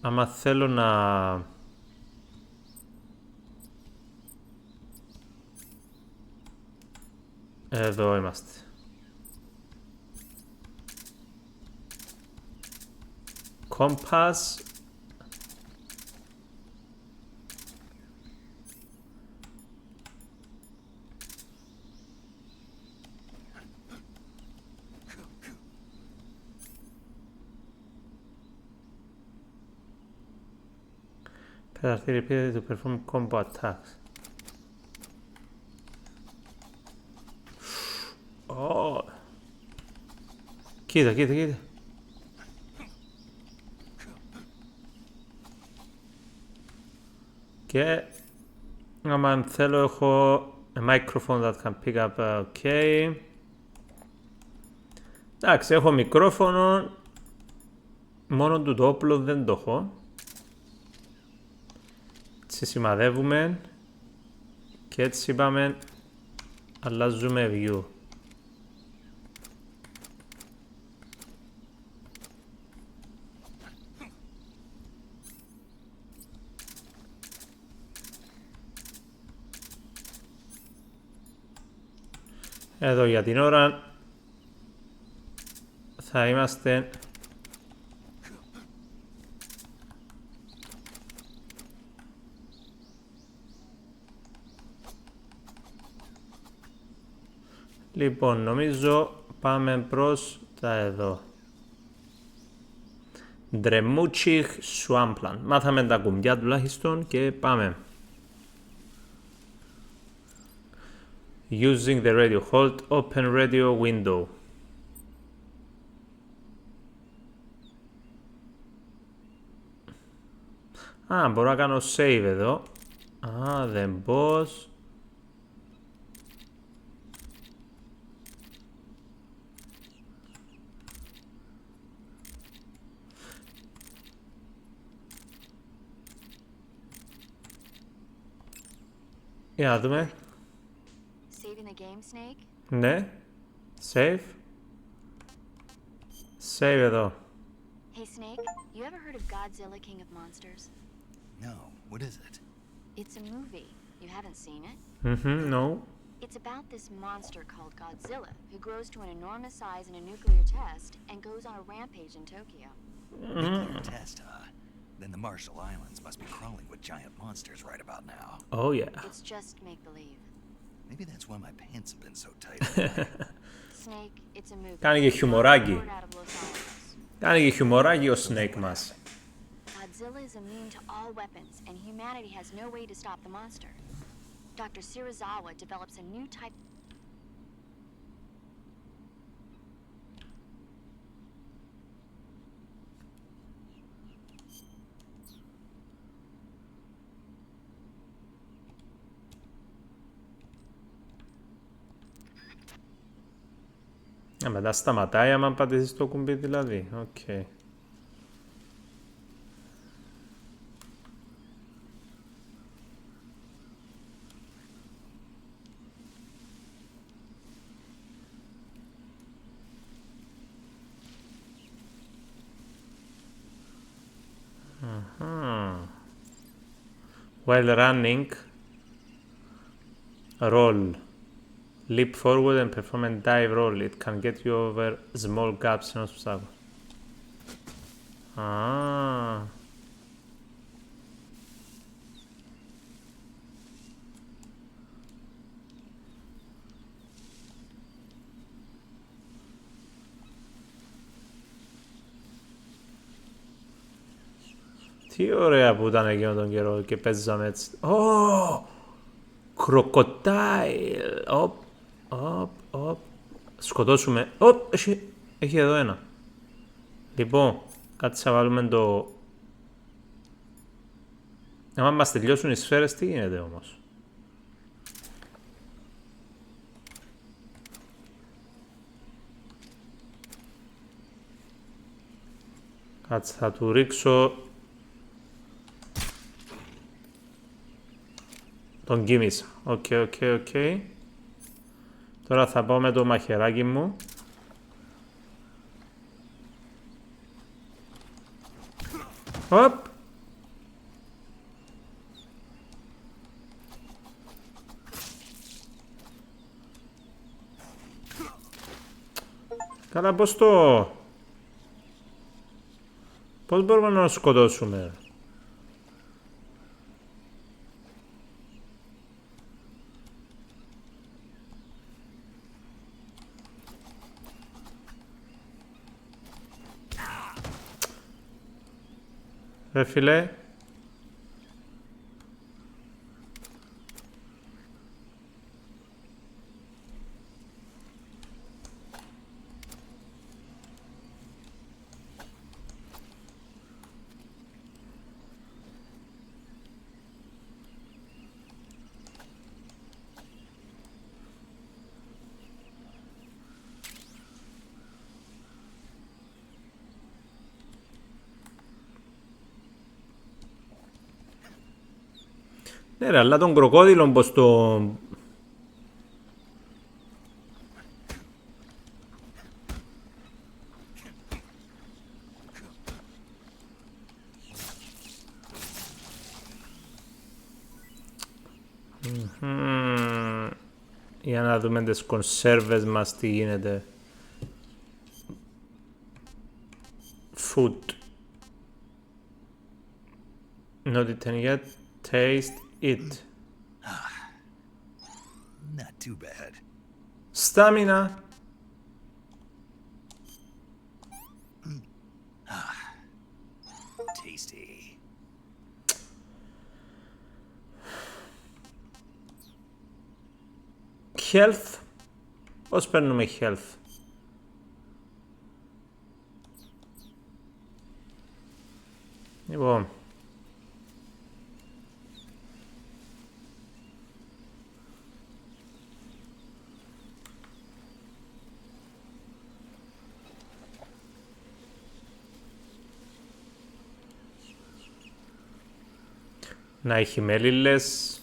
Άμα θέλω να... Εδώ είμαστε. Compass. Press repeatedly to perform combo attacks. Oh. Κοίτα. Και άμα θέλω έχω a microphone that can pick up, ok. Εντάξει, έχω μικρόφωνο, μόνο του το όπλο δεν το έχω. Έτσι σημαδεύουμε και έτσι είπαμε αλλάζουμε view. Εδώ για την ώρα θα είμαστε λοιπόν νομίζω πάμε προς τα εδώ. Ντρεμούτσιχ Swampland. Μάθαμε τα κουμπιά τουλάχιστον και πάμε. Using the radio. Hold open radio window. Α, μπορώ να κάνω save εδώ. Α, δεν boss. Για να δούμε. Saving the game, Snake? Ναι. Save. Save εδώ. Hey, Snake, you ever heard of Godzilla, King of Monsters? No, what is it? It's a movie. You haven't seen it? No. It's about this monster called Godzilla, who grows to an enormous size in a nuclear test and goes on a rampage in Tokyo. Nuclear test, huh? Then the Marshall Islands must be crawling with giant monsters right about now. Oh yeah. It's just make-believe. Maybe that's why my pants have been so tight. Snake, it's a movie. Κάνει και χιουμοράκι. Born out of Los Alamos. Κάνει και χιουμοράκι ο Snake μας. Godzilla is immune to all weapons, and humanity has no way to stop the monster. Dr. Serizawa develops a new type. Μετά σταματάει άμα πατήσεις το κουμπί δηλαδή. Οκ. While running, roll. Leap forward and perform a dive roll. It can get you over small gaps in obstacles. Ah. Τι ωραία που ήταν εκείνο τον καιρό και παίζαμε έτσι. Ω! Κροκοτάιλ! Οπ. Σκοτώσουμε. Οπ! Έχει εδώ ένα. Λοιπόν, κάτσε να βάλουμε το... Αν μας τελειώσουν οι σφαίρες, τι γίνεται όμως. Κάτσε, θα του ρίξω... Τον κοίμησα. Οκ. Τώρα θα πάω με το μαχαιράκι μου. Οπ. Καλά, πώς μπορούμε να το σκοτώσουμε. Ρε φίλε. Ναι ρε, αλλά τον κροκόδιλο πως το... Για να δούμε τις κονσέρβες μας τι γίνεται. Food. Not eaten yet. Taste it. Not too bad. Stamina. Tasty. Health. Πώς παίρνουμε health. Λοιπόν. Να έχει μέλισσες.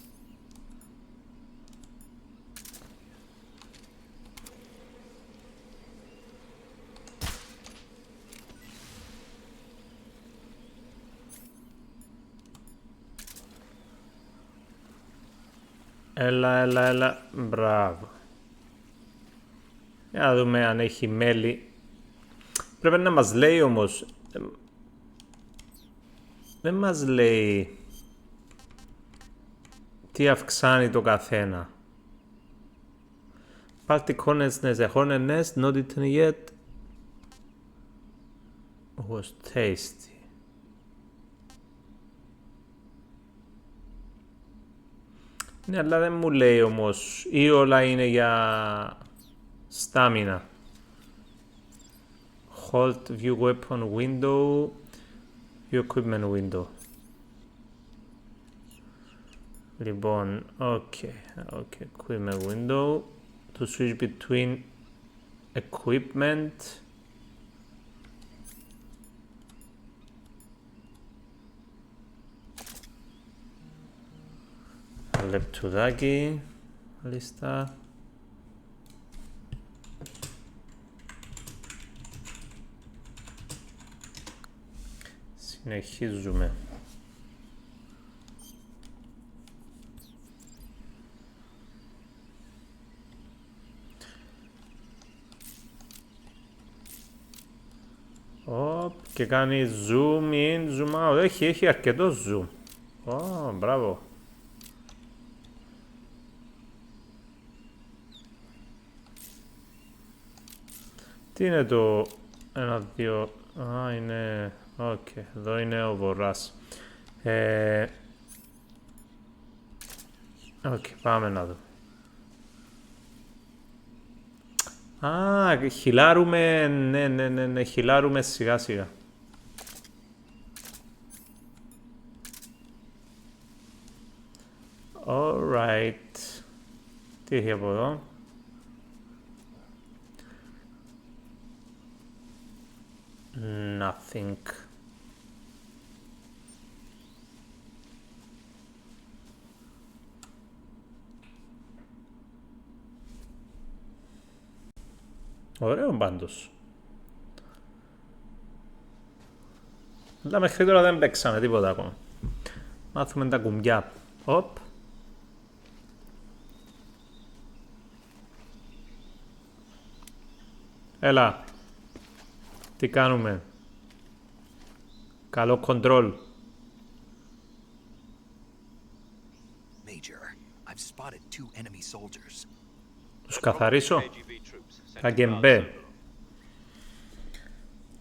Έλα. Μπράβο. Για να δούμε αν έχει μέλι. Πρέπει να μας λέει όμως. Δεν μας λέει τι αυξάνει το καθένα. Party corners nest, a hornet nest, not eaten yet. Was tasty. Ναι, αλλά δεν μου λέει όμως. Ή όλα είναι για stamina. Hold view weapon window. View equipment window. Λοιπόν, okay, equipment window. To switch between equipment. Λεπτουδάκι, λίστα. Συνεχίζουμε. Και κάνει zoom in, zoom out. Έχει αρκετό zoom. Μπράβο. Τι είναι το 1, 2, είναι, εδώ είναι ο βορράς. Πάμε να δούμε. Χυλάρουμε, ναι, χυλάρουμε σιγά σιγά. Alright. Τι έχει από εδώ. Nothing. Ωραίο πάντως. Αλλά μέχρι τώρα δεν παίξαμε τίποτα ακόμα. Μάθουμε τα κουμπιά. Οπ. Έλα. Τι κάνουμε. Καλό control. Major, I've spotted 2 enemy soldiers. Τους καθαρίσω. Τα γκεμπέ.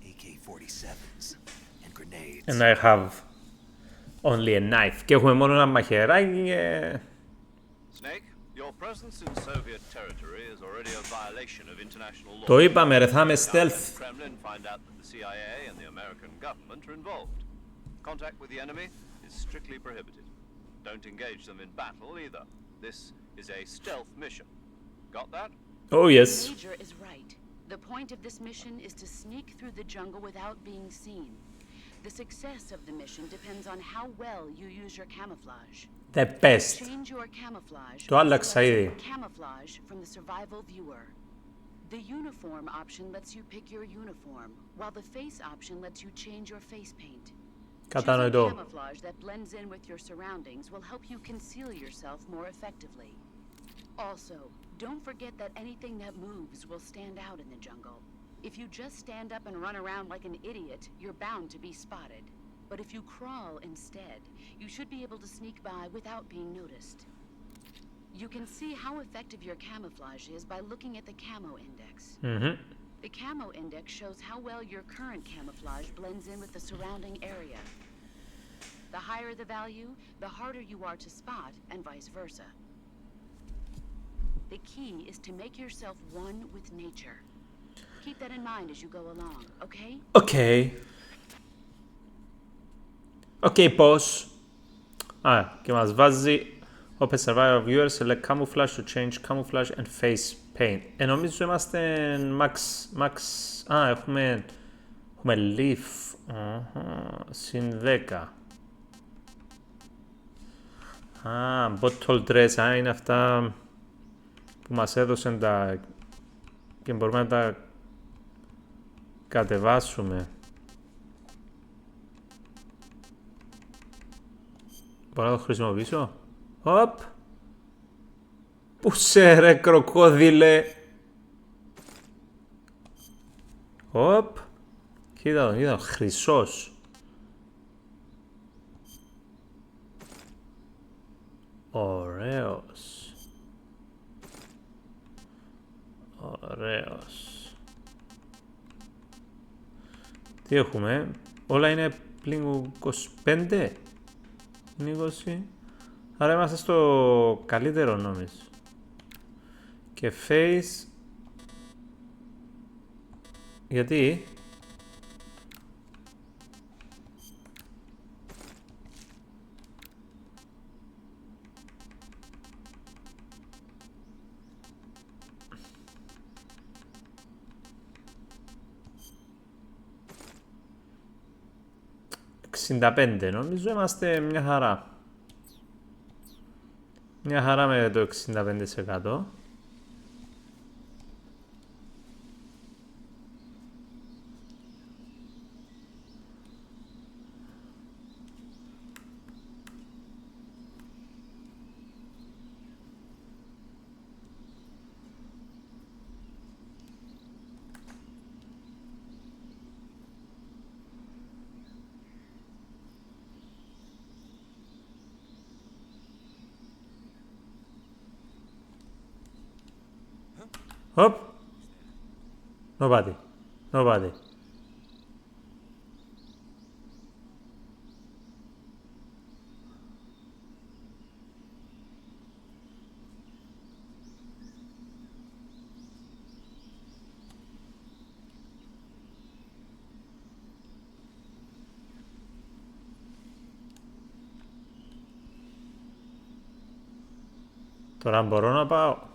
AK-47s and grenades. And I have only a knife. Και έχουμε μόνο ένα μαχαιράκι και... Snake, your presence in Soviet territory is already a violation of international law. Το είπαμε ρε, θα είμαι stealth. Kremlin find out that the CIA and the American government are involved. Contact with the enemy is strictly prohibited. Don't engage them in battle either. This is a stealth mission. Got that? Oh yes. Major is right. The point of this mission is to sneak through the jungle without being seen. The success of the mission depends on how well you use your camouflage. The best. Change your camouflage. Το άλλαξα ήδη. Camouflage from the survival viewer. The uniform option lets you pick your uniform, while the face option lets you change your face paint. Κατανοητό. Choosing camouflage that blends in with your surroundings will help you conceal yourself more effectively. Also, don't forget that anything that moves will stand out in the jungle. If you just stand up and run around like an idiot, you're bound to be spotted. But if you crawl instead, you should be able to sneak by without being noticed. You can see how effective your camouflage is by looking at the camo index. The camo index shows how well your current camouflage blends in with the surrounding area. The higher the value, the harder you are to spot, and vice versa. The key is to make yourself one with nature. Keep that in mind as you go along, okay? Πώς. Και μας βάζει Open Survival Viewer, select camouflage to change camouflage and face paint. Νομίζω είμαστε max. Έχουμε leaf. Συν 10. Α, bottle dress, είναι αυτά που μας έδωσαν τα... και μπορούμε να τα κατεβάσουμε. Μπορώ να το χρησιμοποιήσω. Οπ! Πού σε ρε κροκόδιλε! Οπ! Κοίτα τον, χρυσός. Ωραίος. Ωραίος. Τι έχουμε? Όλα είναι πλην 25. Είναι 20. Άρα είμαστε στο καλύτερο νομίζω. Και face. Γιατί? ...65 νομίζω είμαστε μια χαρά. Μια χαρά με το 65%. Hop. Nobody. Nobody. Τώρα μπορώ να πάω.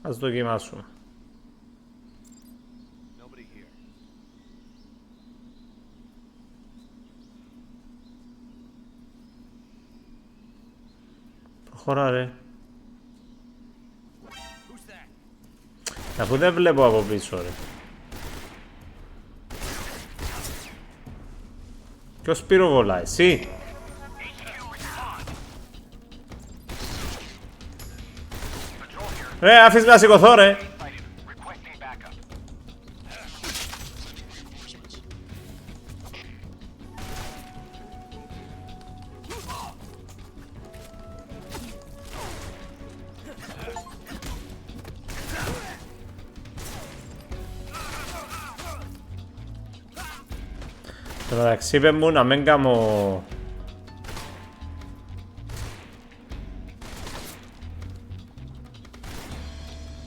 Ας δοκιμάσουμε. Προχωρά ρε. Αφού δεν βλέπω από πίσω ρε. Ποιος πυροβολά, εσύ? Ρε, άφησε να σηκωθώ ρε. Εντάξει, είπε μου να μην κάνω...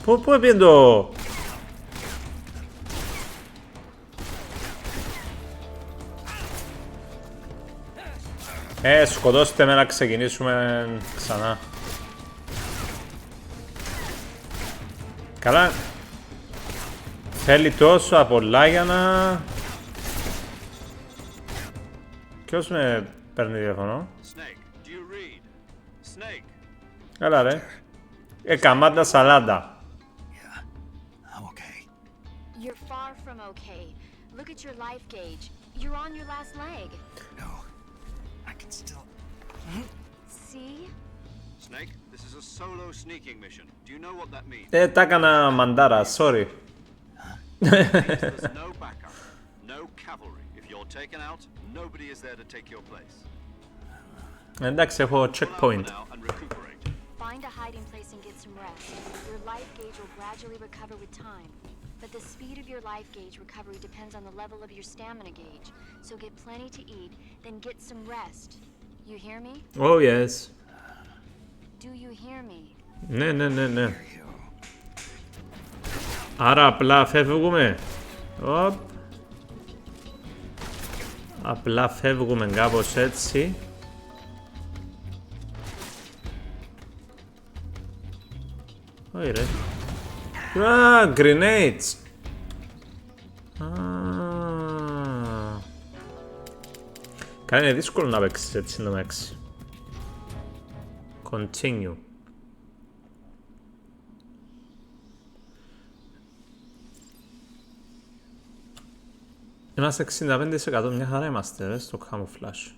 Πού έπιεν το... σκοτώστε με να ξεκινήσουμε ξανά. Καλά. Θέλει τόσο πολλά για να... Ποιος με παίρνει τηλέφωνο? Έλα ρε. Καμάτα σαλάντα. You're far from okay. Look at your life gauge. You're on your last leg. No, I can still... See? Snake, this is a solo sneaking mission. Do you know what that means? Τα έκανα μαντάρα, sorry. There's no backup, no cavalry. If you're taken out, nobody is there to take your place. Εντάξει, έχω checkpoint. Now and recuperate. Find a hiding place and get some rest. Your life gauge will gradually recover with time. But the speed of your life gauge recovery depends on the level of your stamina gauge. So get plenty to eat, then get some rest. You hear me? Oh yes. Do you hear me? Ναι. Άρα απλά φεύγουμε. Οπ. Απλά φεύγουμε κάπως έτσι. Όχι ρε. Grenades. Καλά, είναι δύσκολο να παίξεις έτσι να παίξεις. Continue. Είμαστε 65%, μια χαρά είμαστε ρε, στο camouflage.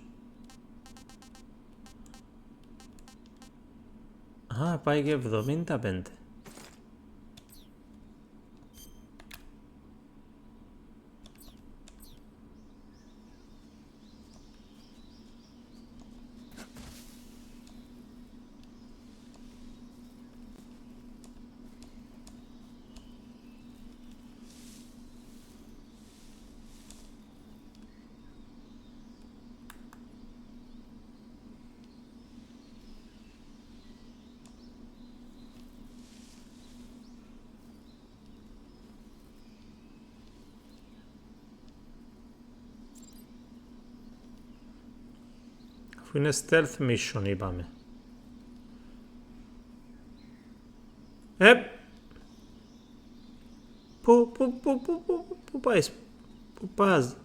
Α, πάει και 75. Αφού είναι stealth mission είπαμε. Πού πάεις, πού πας.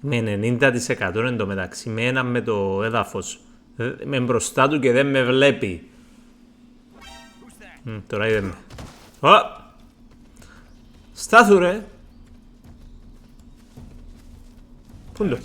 Με 90% εντωμεταξύ, με ένα με το έδαφος. Με μπροστά του και δεν με βλέπει. Τώρα είδε με. Στάθου ρε. Πού είναι το.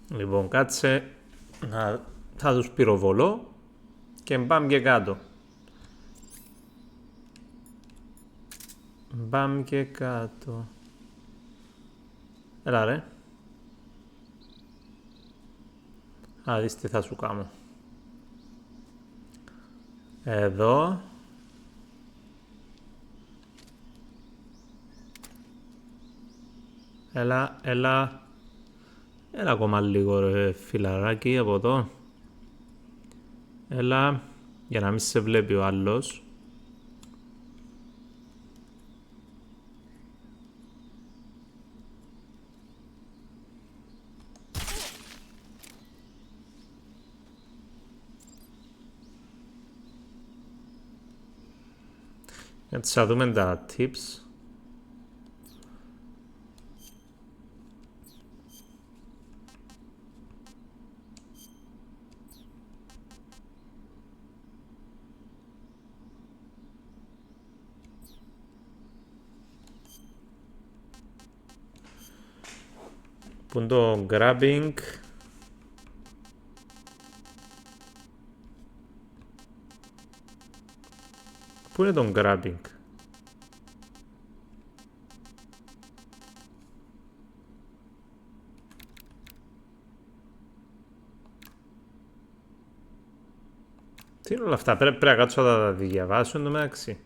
Λοιπόν, κάτσε να θα τους πυροβολώ και μπαμ και κάτω. Μπαμ και κάτω. Έλα ρε. Α, δεις τι θα σου κάνω. Εδώ. Έλα, έλα. Έλα ακόμα λίγο ρε φιλαράκι από εδώ. Έλα, για να μην σε βλέπει ο άλλος. Έτσι θα δούμε τα tips. Πού είναι το grabbing. Πού είναι το grabbing. Τι είναι όλα αυτά, πρέπει να κάτσω να τα διαβάσω εν τω μεταξύ.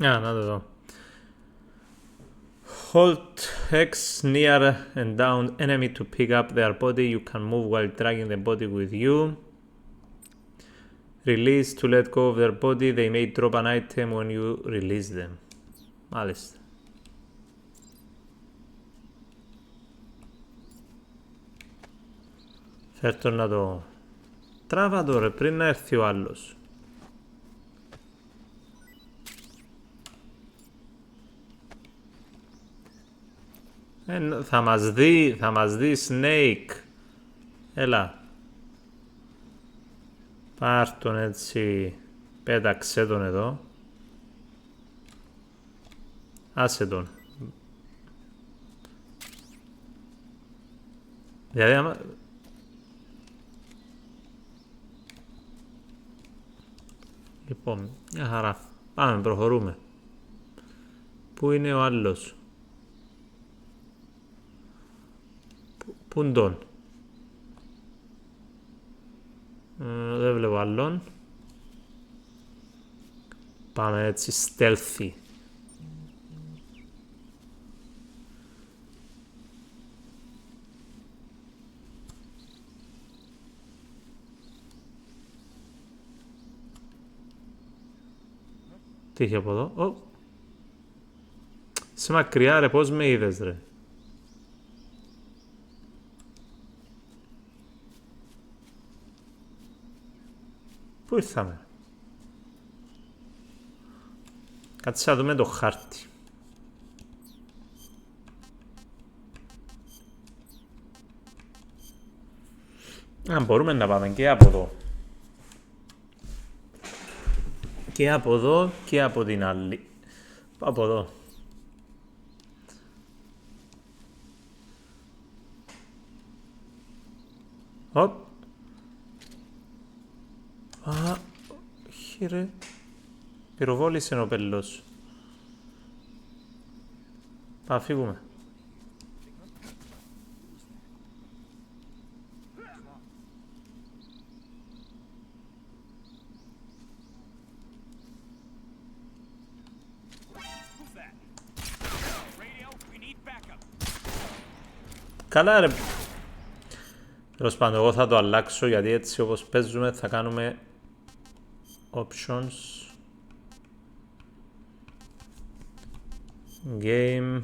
Α, να το δω. Hold X near and down enemy to pick up their body. You can move while dragging the body with you. Release to let go of their body. They may drop an item when you release them. Μάλιστα. Φέρτο να το... Τράβα το ρε πριν να έρθει ο άλλος. Θα μας δει Snake. Έλα. Πάρ' τον έτσι. Πέταξε τον εδώ. Άσε τον. Δηλαδή άμα... Λοιπόν, μια χαρά. Πάμε, προχωρούμε. Πού είναι ο άλλος? Πού είναι τον? Δεν βλέπω άλλον. Πάμε έτσι stealthy. Τι είχε από εδώ? Σε μακριά ρε, πώς με είδες ρε? Πού ήρθαμε? Κάτσε να δούμε το χάρτη. Μπορούμε να πάμε και από εδώ. Και από εδώ και από την άλλη. Πάω από εδώ. Όχι ρε. Πυροβόλησε ο πελός. Πάμε, φύγουμε. Καλά ρε. Τέλος πάντων, εγώ θα το αλλάξω γιατί έτσι όπως παίζουμε θα κάνουμε options, game,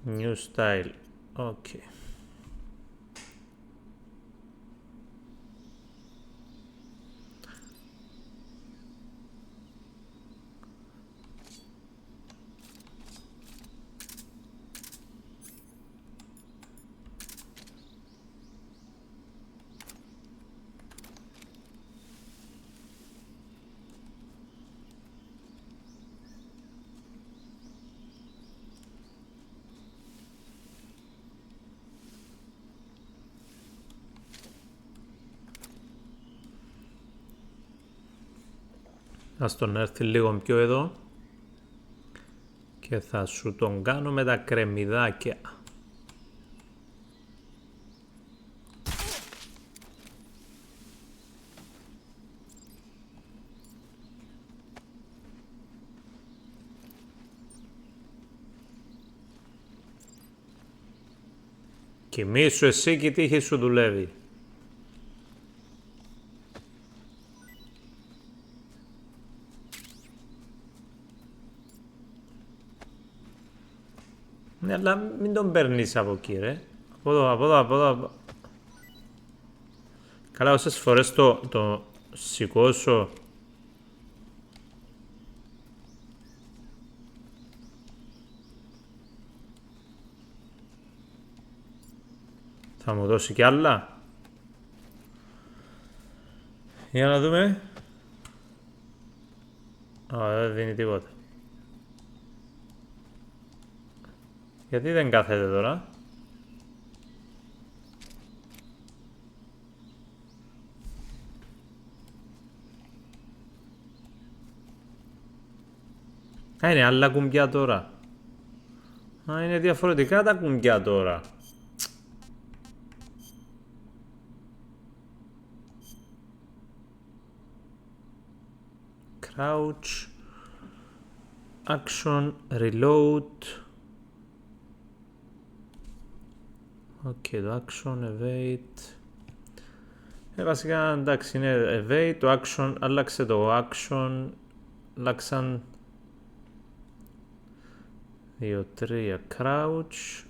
new style. Okay. Ας τον έρθει λίγο πιο εδώ και θα σου τον κάνω με τα κρεμμυδάκια. Κοιμήσου εσύ και η τύχη σου δουλεύει. Ναι, αλλά μην τον παίρνεις από εκεί ρε. Από εδώ, από εδώ, από εδώ. Καλά, όσες φορές το σηκώσω. Θα μου δώσει κι άλλα. Για να δούμε. Δεν δίνει τίποτα. Γιατί δεν κάθεται τώρα? Είναι άλλα κουμπιά τώρα. Είναι διαφορετικά τα κουμπιά τώρα. Crouch, action, reload. Το action, evade. Βασικά εντάξει είναι evade, το action, άλλαξε το action, αλλάξαν 2-3 crouch.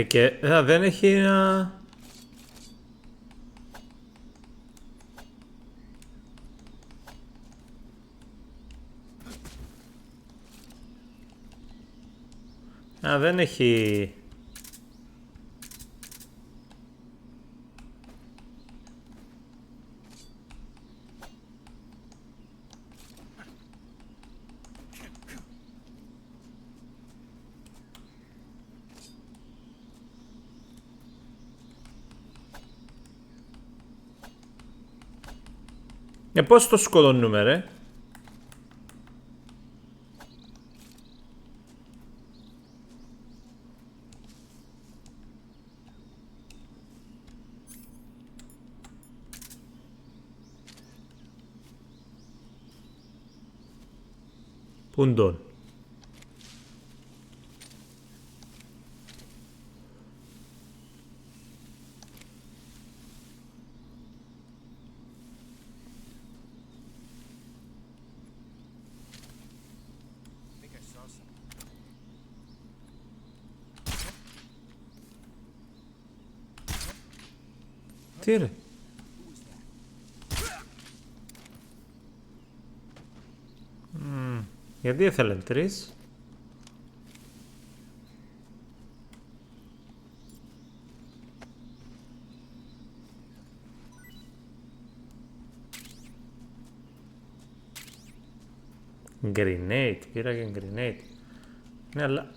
Και δεν έχει ένα... δεν έχει... Πώς το σκοτώνουμε ρε? Πούντον. Τι ρε? Γιατί ήθελε 3? Grenade, πήρα και grenade. Ναι, αλλά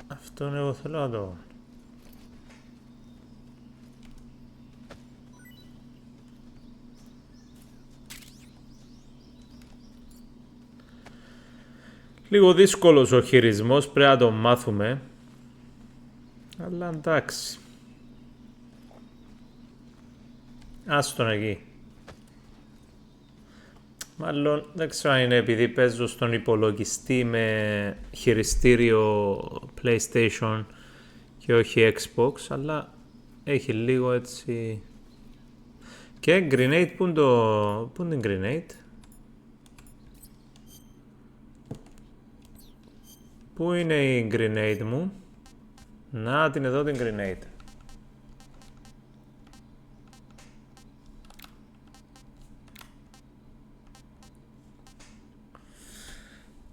αυτόν εγώ θέλω να το... Λίγο δύσκολος ο χειρισμός, πρέπει να τον μάθουμε. Αλλά εντάξει. Άστον εκεί. Μάλλον δεν ξέρω αν είναι επειδή παίζω στον υπολογιστή με χειριστήριο PlayStation και όχι Xbox, αλλά έχει λίγο έτσι... Και grenade, πού είναι grenade? Πού είναι η grenade μου? Να την εδώ την grenade.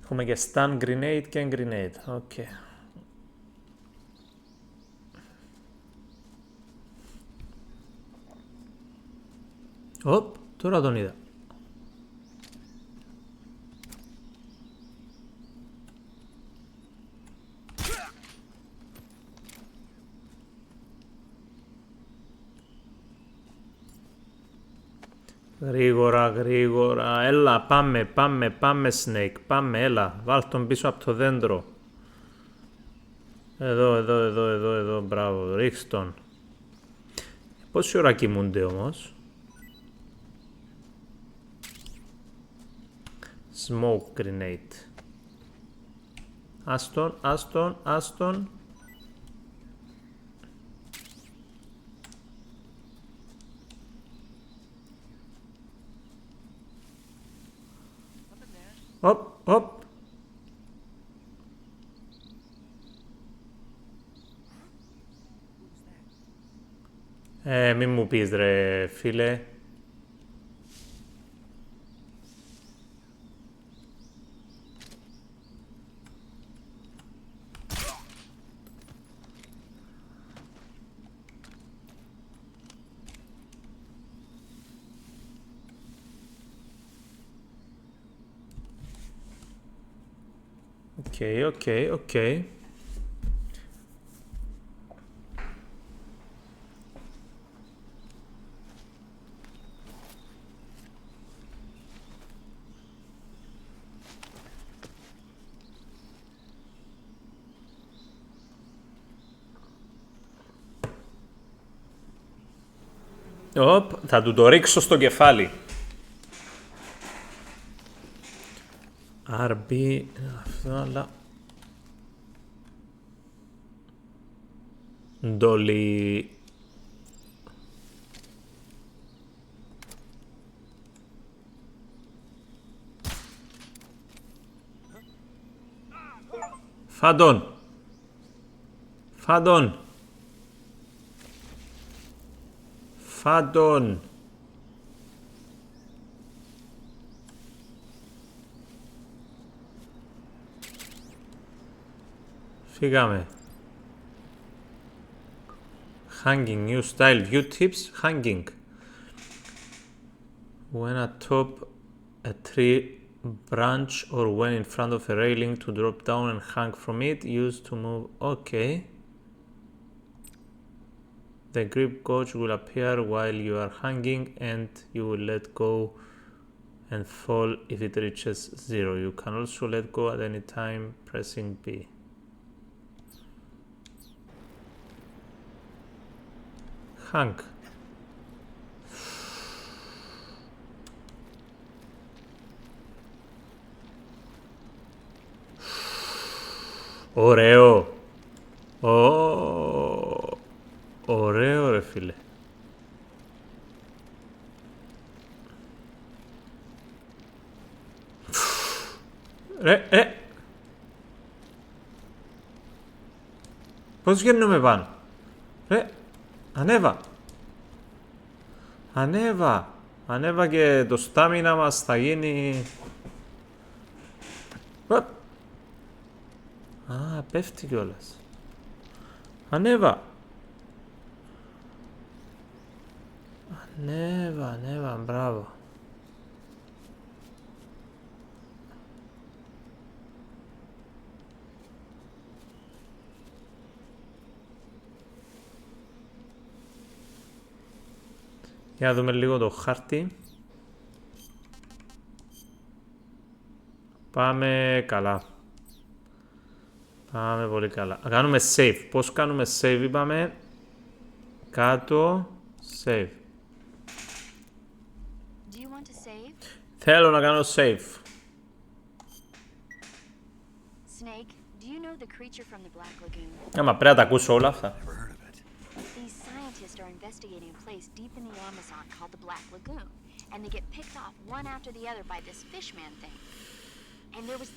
Έχουμε και stun grenade και grenade. Οκ. Οπ, τώρα τον είδα. Γρήγορα, γρήγορα. Έλα, πάμε, Snake. Πάμε, έλα. Βάλ' τον πίσω από το δέντρο. Εδώ, μπράβο. Ρίξ' τον. Πόση ώρα κοιμούνται όμως? Smoke grenade. Άστον. Οπ. Μη μου πεις ρε φίλε. Οκ. Οπ, θα του το ρίξω στο κεφάλι. RB, αυτό, αλλά... Ντόλι... Φαντών. Φάντον. Φάντον. Φύγαμε. Hanging, new style, view tips, hanging. When atop a tree branch or when in front of a railing to drop down and hang from it, used to move. Okay. The grip gauge will appear while you are hanging and you will let go and fall if it reaches 0. You can also let go at any time pressing B. Hang. Ωραίο. Ωραίο ρε φίλε. Ρε. Πώς γίνομαι πάνω. Ρε. Ανέβα και το στάμινα μας θα γίνει... Α, πέφτει κιόλας. Ανέβα, μπράβο. Για να δούμε λίγο το χάρτη. Πάμε καλά. Πάμε πολύ καλά. Κάνουμε save. Πώς κάνουμε save είπαμε. Κάτω. Save. Θέλω να κάνω save. Άμα πρέπει να τα ακούσω όλα αυτά. And they get picked off one after the other by this fishman thing. And there was...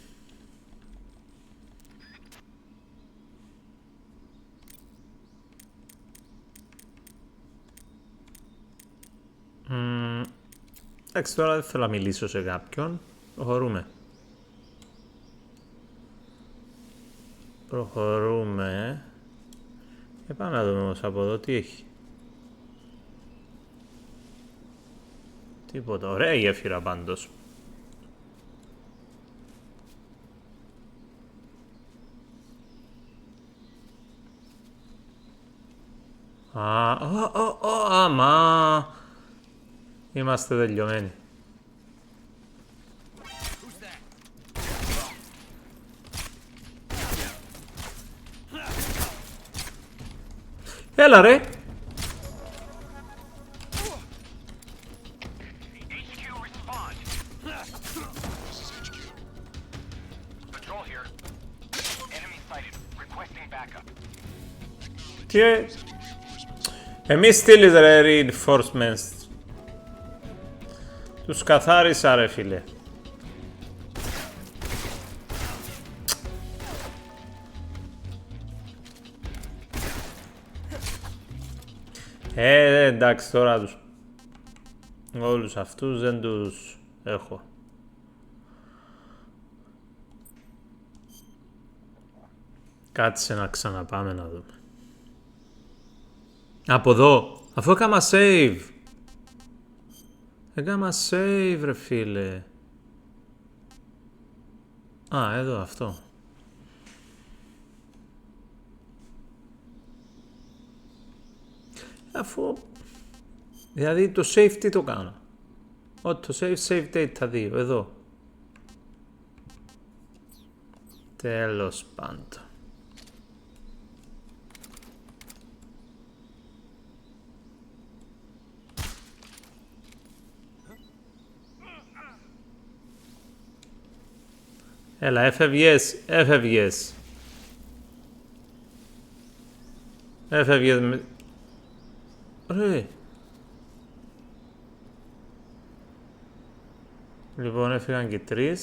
Εντάξει, τώρα δεν θέλω να μιλήσω σε κάποιον. Προχωρούμε. Πάμε να δούμε όμως από εδώ τι έχει. Τίποτα, ωραία η γέφυρα πάντως. Αμά. Είμαστε τελειωμένοι. Έλα ρε. Και εμείς στείλεις ρε reinforcements. Τους καθάρισα ρε φίλε. Εντάξει τώρα τους όλους αυτούς δεν τους έχω. Κάτσε να ξαναπάμε να δούμε. Από εδώ, αφού έκανα save. Έκανα save ρε φίλε. Α, εδώ αυτό. Αφού... Δηλαδή το save τι το κάνω. Ό, το save date τα δύο, εδώ. Τέλος πάντων. Έλα, έφευγες. Έφευγες με... Ρε. Λοιπόν, έφυγαν και 3.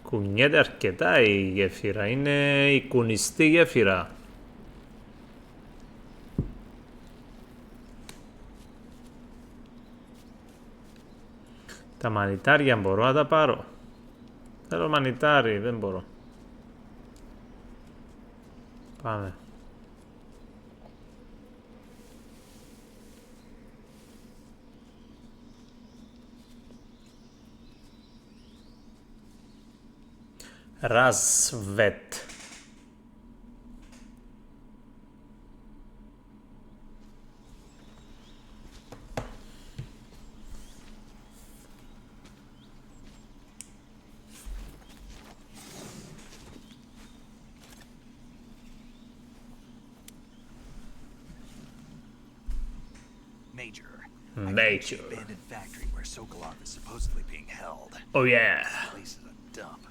Κουνιέται αρκετά η γέφυρα. Είναι η κουνιστή γέφυρα. Τα μανιτάρια μπορώ να τα πάρω. Θέλω μανιτάρι, δεν μπορώ. Πάμε. Ρασβέτ. Major. Major. Abandoned factory where Sokolov is supposedly being held. Oh yeah. This place is a dump.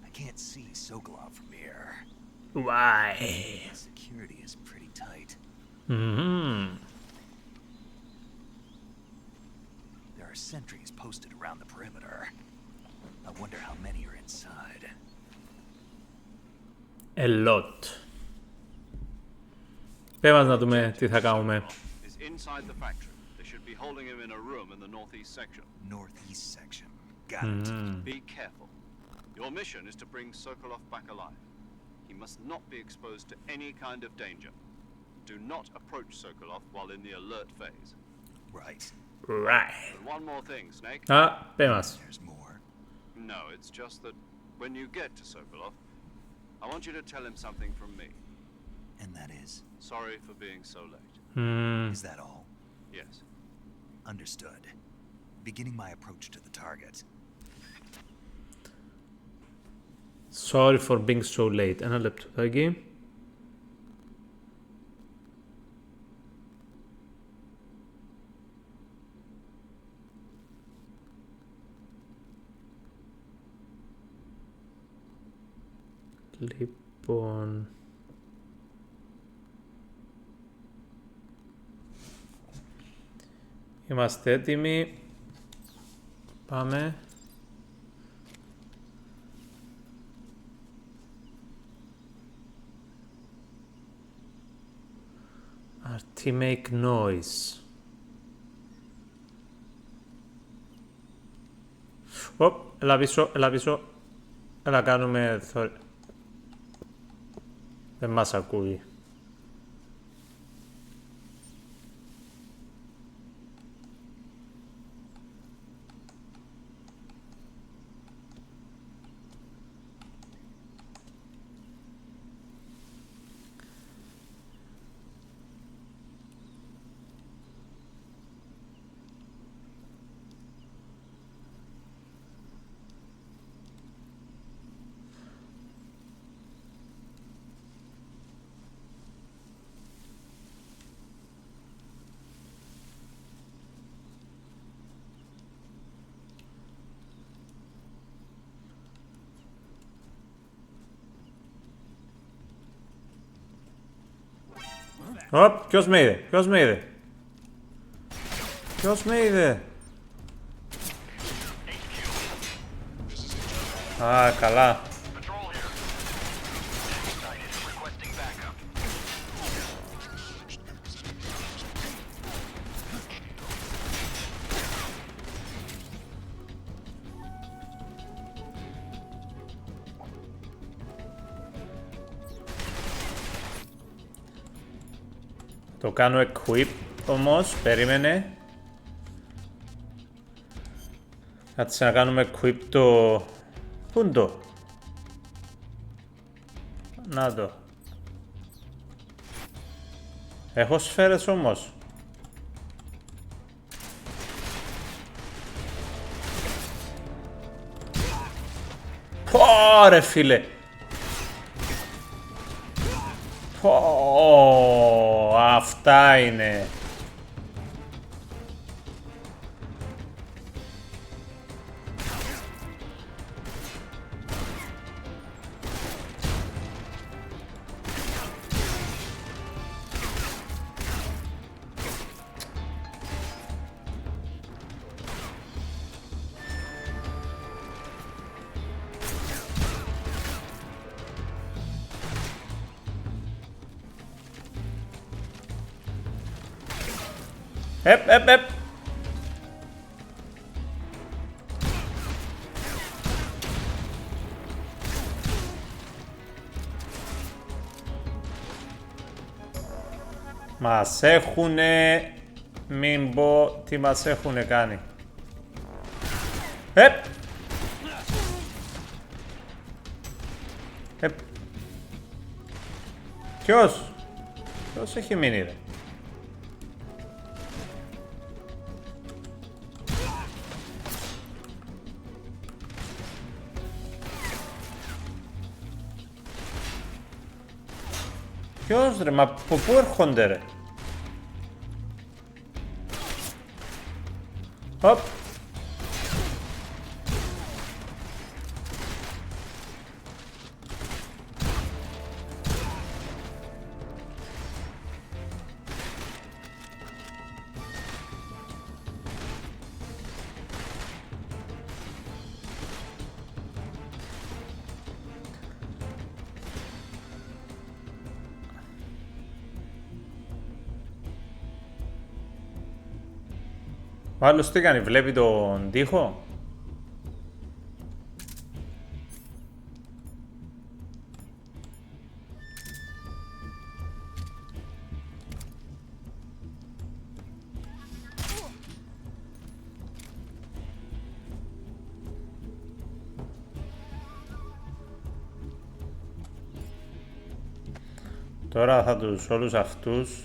I can't see Sokolov from here. Why? Security is pretty tight. There are sentries posted around the perimeter. I wonder how many are inside. A lot. Πες μας να δούμε τι θα κάνουμε. Is inside the factory. They should be holding him in a room in the northeast section. Northeast section. Got it. Be careful. Your mission is to bring Sokolov back alive. He must not be exposed to any kind of danger. Do not approach Sokolov while in the alert phase. Right. Right. And one more thing, Snake. Α, πες μας. There's more. No, it's just that when you get to Sokolov, I want you to tell him something from me. And that is? Sorry for being so late. Is that all? Yes. Understood. Beginning my approach to the target. Sorry for being so late. Ένα λεπτάκι. Λοιπόν... Είμαστε έτοιμοι. Πάμε. Αρχή make noise. Οπ, έλα πίσω, έλα πίσω. Έλα κάνουμε θόρυβο. Δεν μας ακούει. Οπ, ποιος με είδε, ποιος με είδε. Ποιος με είδε. Α, καλά. Το κάνω equip όμως, περίμενε. Κάτσε να κάνουμε equip το... Πού είναι το? Να το. Έχω σφαίρες όμως. Πω ρε φίλε. Πω, αυτά είναι. Επ. Μας έχουνε... Μην πω τι μας έχουνε κάνει. Επ. Ποιος έχει μείνει ρε? Ποιος ρε, μα από πού έρχονται ρε? Οπ. Ο άλλος τι κάνει, βλέπει τον τοίχο? Τώρα θα τους όλους αυτούς...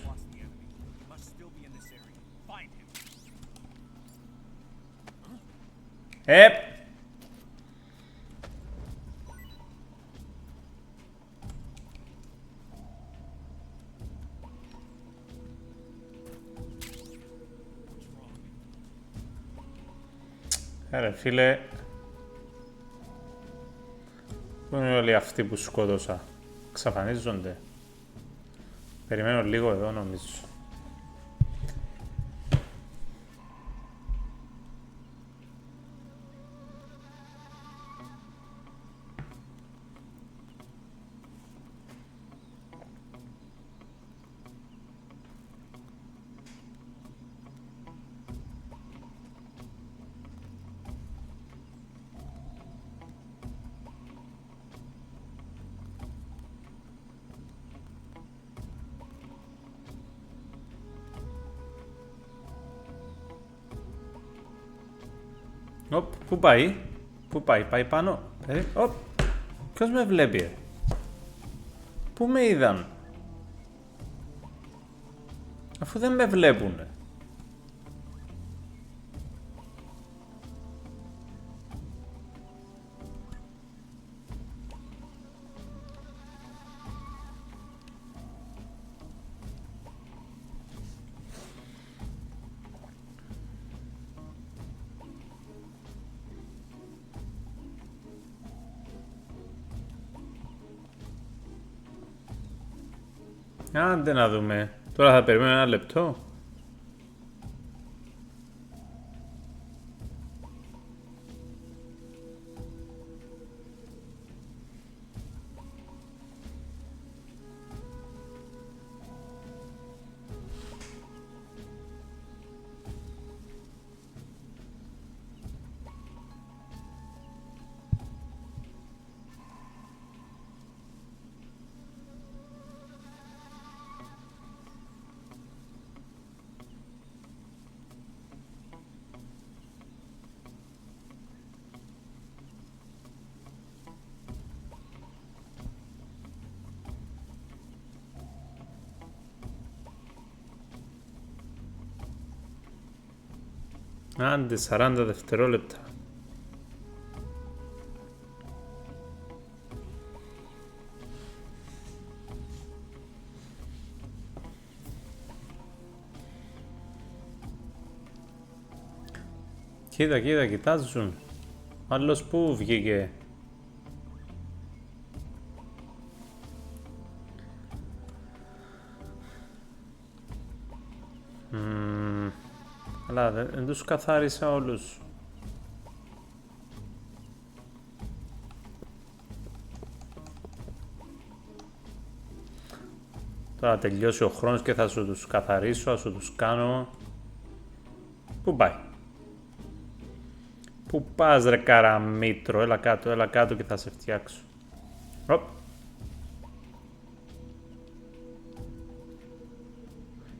Ρε φίλε, πού είναι όλοι αυτοί που σκότωσα? Εξαφανίζονται. Περιμένω λίγο εδώ νομίζω. Οπ, πού πάει? Πού πάει, πάει πάνω? Οπ, ποιος με βλέπει? Πού με είδαν? Αφού δεν με βλέπουνε. Άντε να δούμε. Τώρα θα περιμένω ένα λεπτό. Άντε 40 δευτερόλεπτα. Κοίτα, κοίτα, κοιτάζουν. Άλλος πού βγήκε? Αλλά δεν τους καθάρισα όλους. Τώρα τελειώσει ο χρόνος και θα σου τους καθαρίσω, θα σου τους κάνω. Πού πάει? Πού πας ρε καραμήτρο? Έλα κάτω και θα σε φτιάξω. Οπ.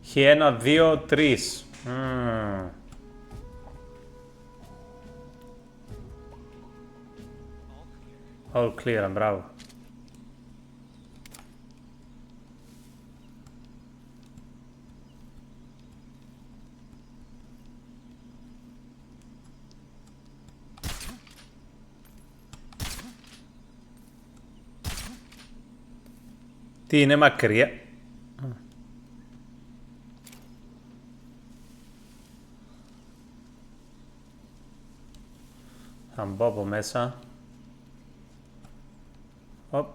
Έχει 1, 2, 3. All clear, μπράβο. Τι είναι μακριά? Θα μπω από μέσα. Οπ.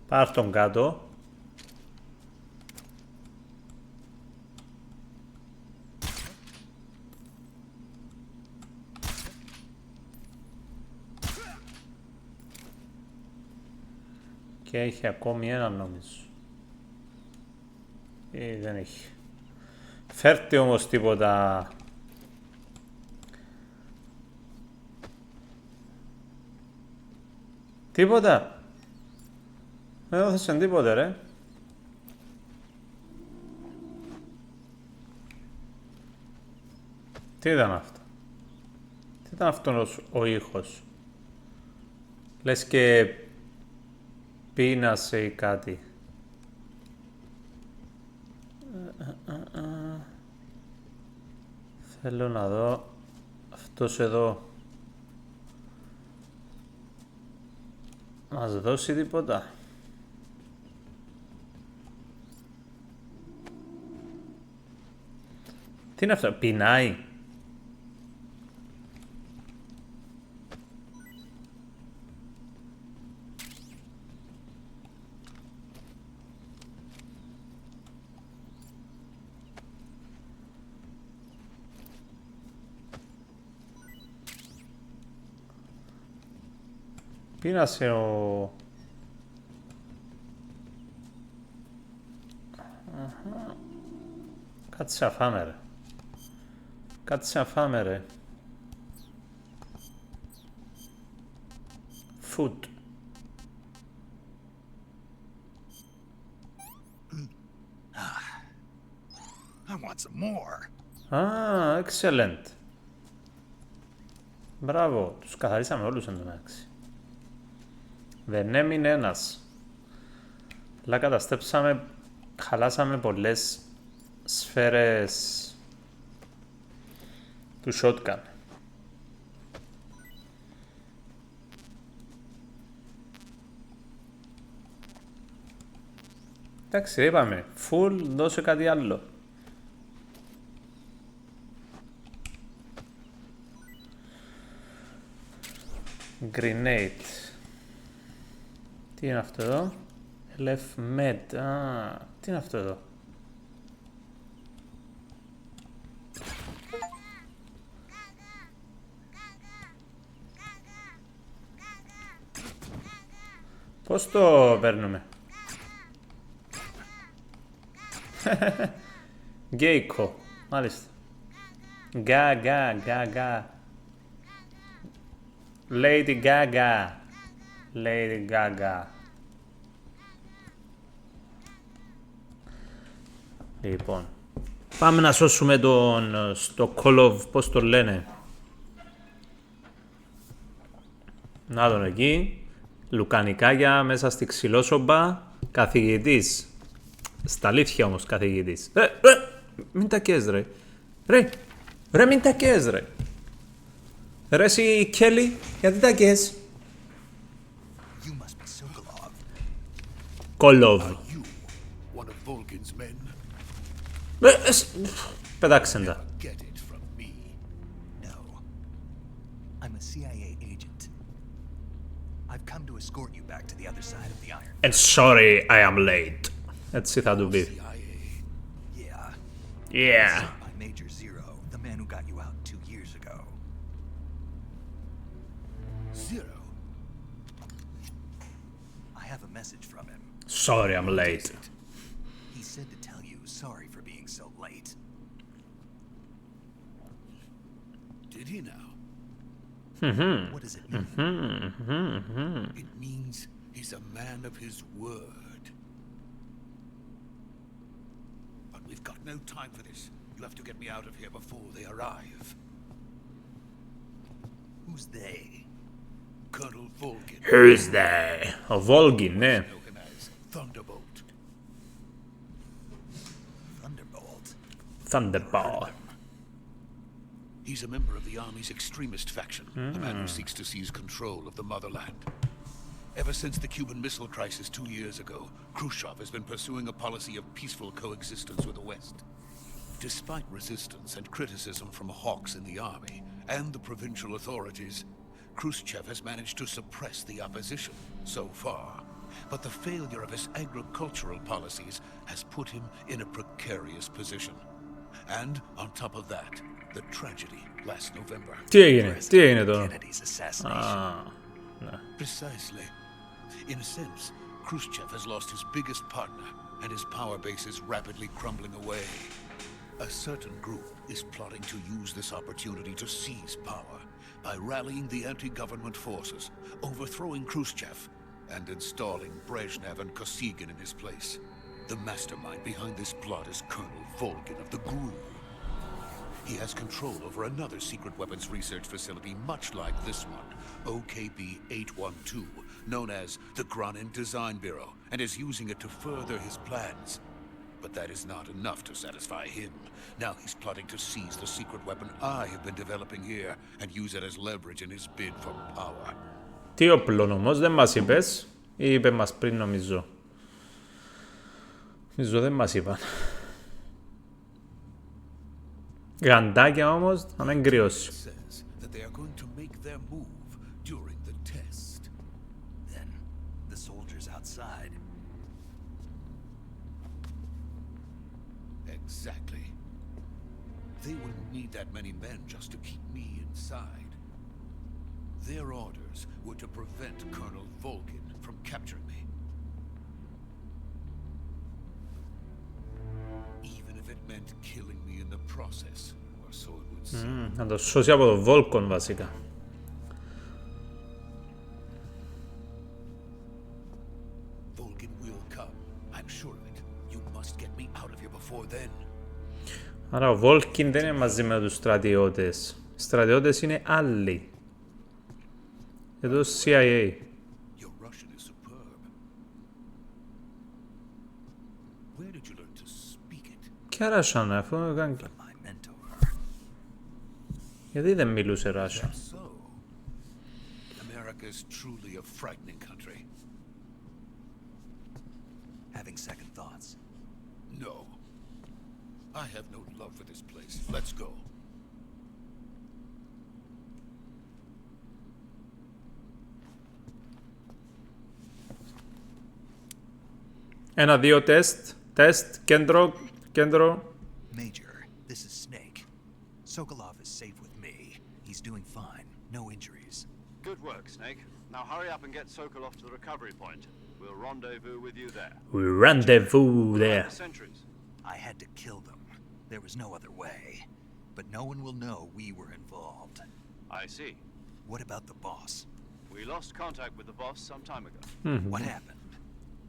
Πάρ' τον κάτω. Και έχει ακόμη ένα νομίζω. Ή δεν έχει. Φέρτε όμως τίποτα. Τίποτα. Δεν έδωσαν τίποτα ρε. Τι ήταν αυτό? Τι ήταν αυτός ο ήχος? Λες και πείνασε ή κάτι. Θέλω να δω αυτός εδώ μας δώσει τίποτα. Τι είναι αυτό? Πεινάει? Πείνασε ο... Κάτσε να φάμε ρε. Κάτσε να φάμε ρε. Food. I want some more. Excellent. Μπράβο, τους καθαρίσαμε όλους εν τω μεταξύ. Δεν έμεινε ένας. Αλλά καταστρέψαμε, χαλάσαμε πολλές σφαίρες του shotgun. Εντάξει, είπαμε, full, δώσε κάτι άλλο. Grenade. Τι είναι αυτό εδώ? Left med. Τι είναι αυτό εδώ? Πώς το παίρνουμε? Γκέικο. Μάλιστα. Γκα. Lady Gaga. Lady Gaga. Λοιπόν, πάμε να σώσουμε τον στο Call of, πώς το λένε. Να τον εκεί. Λουκανικάγια μέσα στη ξυλόσομπα. Καθηγητής. Στα αλήθεια όμως καθηγητής. Μην τα καίες ρε. Ρε μην τα καίες ρε. Ρε εσύ Κέλλη, γιατί τα καίες? You must be Sokolov. Κολόβ. You, one of Volkin's men. Πετάξεν τα. Get it from me. No. I'm a CIA agent. I've come to escort you back to the other side of the iron. And sorry I am late. Έτσι θα του πει. Yeah. Yeah. Sent by Major Zero, the man who got you out 2 years ago. message from him. Sorry, I'm late. He said to tell you sorry for being so late. Did he now? What does it mean? It means he's a man of his word. But we've got no time for this. You have to get me out of here before they arrive. Who's they? Colonel Volgin. Who's there? Ο Volgin, ναι. Known as Thunderbolt. Thunderbolt. Thunderball. He's a member of the army's extremist faction, a man who seeks to seize control of the motherland. Ever since the Cuban Missile Crisis 2 years ago, Khrushchev has been pursuing a policy of peaceful coexistence with the West. Despite resistance and criticism from hawks in the army and the provincial authorities, Khrushchev has managed to suppress the opposition so far. But the failure of his agricultural policies has put him in a precarious position. And on top of that, the tragedy last November. Τι έγινε τώρα? Kennedy's assassination. Precisely. In a sense, Khrushchev has lost his biggest partner, and his power base is rapidly crumbling away. A certain group is plotting to use this opportunity to seize power by rallying the anti-government forces, overthrowing Khrushchev, and installing Brezhnev and Kosygin in his place. The mastermind behind this plot is Colonel Volgin of the GRU. He has control over another secret weapons research facility much like this one, OKB-812, known as the Granin Design Bureau, and is using it to further his plans. But that is not enough to satisfy him. Now he's plotting to seize the secret weapon I have been developing here and use it as leverage in his bid for power. Τι όπλων όμως, δεν μας είπες ή είπε μας πριν νομίζω. Νομίζω δεν μας είπαν. Γαντάκια όμως θα με εγκριώσει. Says that they are going to make their move during the test. Then the soldiers outside. Exactly. They wouldn't need that many men just to keep me inside. Their orders were to prevent Colonel Volgin from capturing me. Even if it meant killing me in the process, or so it would seem. Να το σώσει από το Vulcan βασικά. Volgin will come. I'm sure of it. You must get me out of here before then. Άρα ο Vulcan δεν είναι μαζί με τους στρατιώτες. Οι στρατιώτες είναι άλλοι. Εδώ CIA. Your Russian is superb. Where did you learn to speak it? Ποια Ράσαν, αφού έκανε... My mentor. Γιατί δεν μιλούσε Ράσαν. So, America is truly a frightening country. Having second thoughts. No. I have no love for this place. Let's go. Ένα, δύο, τεστ, κέντρο. Major, this is Snake. Sokolov is safe with me. He's doing fine. No injuries. Good work, Snake. Now hurry up and get Sokolov to the recovery point. We'll rendezvous with you there. We rendezvous there. The sentries. I had to kill them. There was no other way. But no one will know we were involved. I see. What about the boss? We lost contact with the boss some time ago. What happened?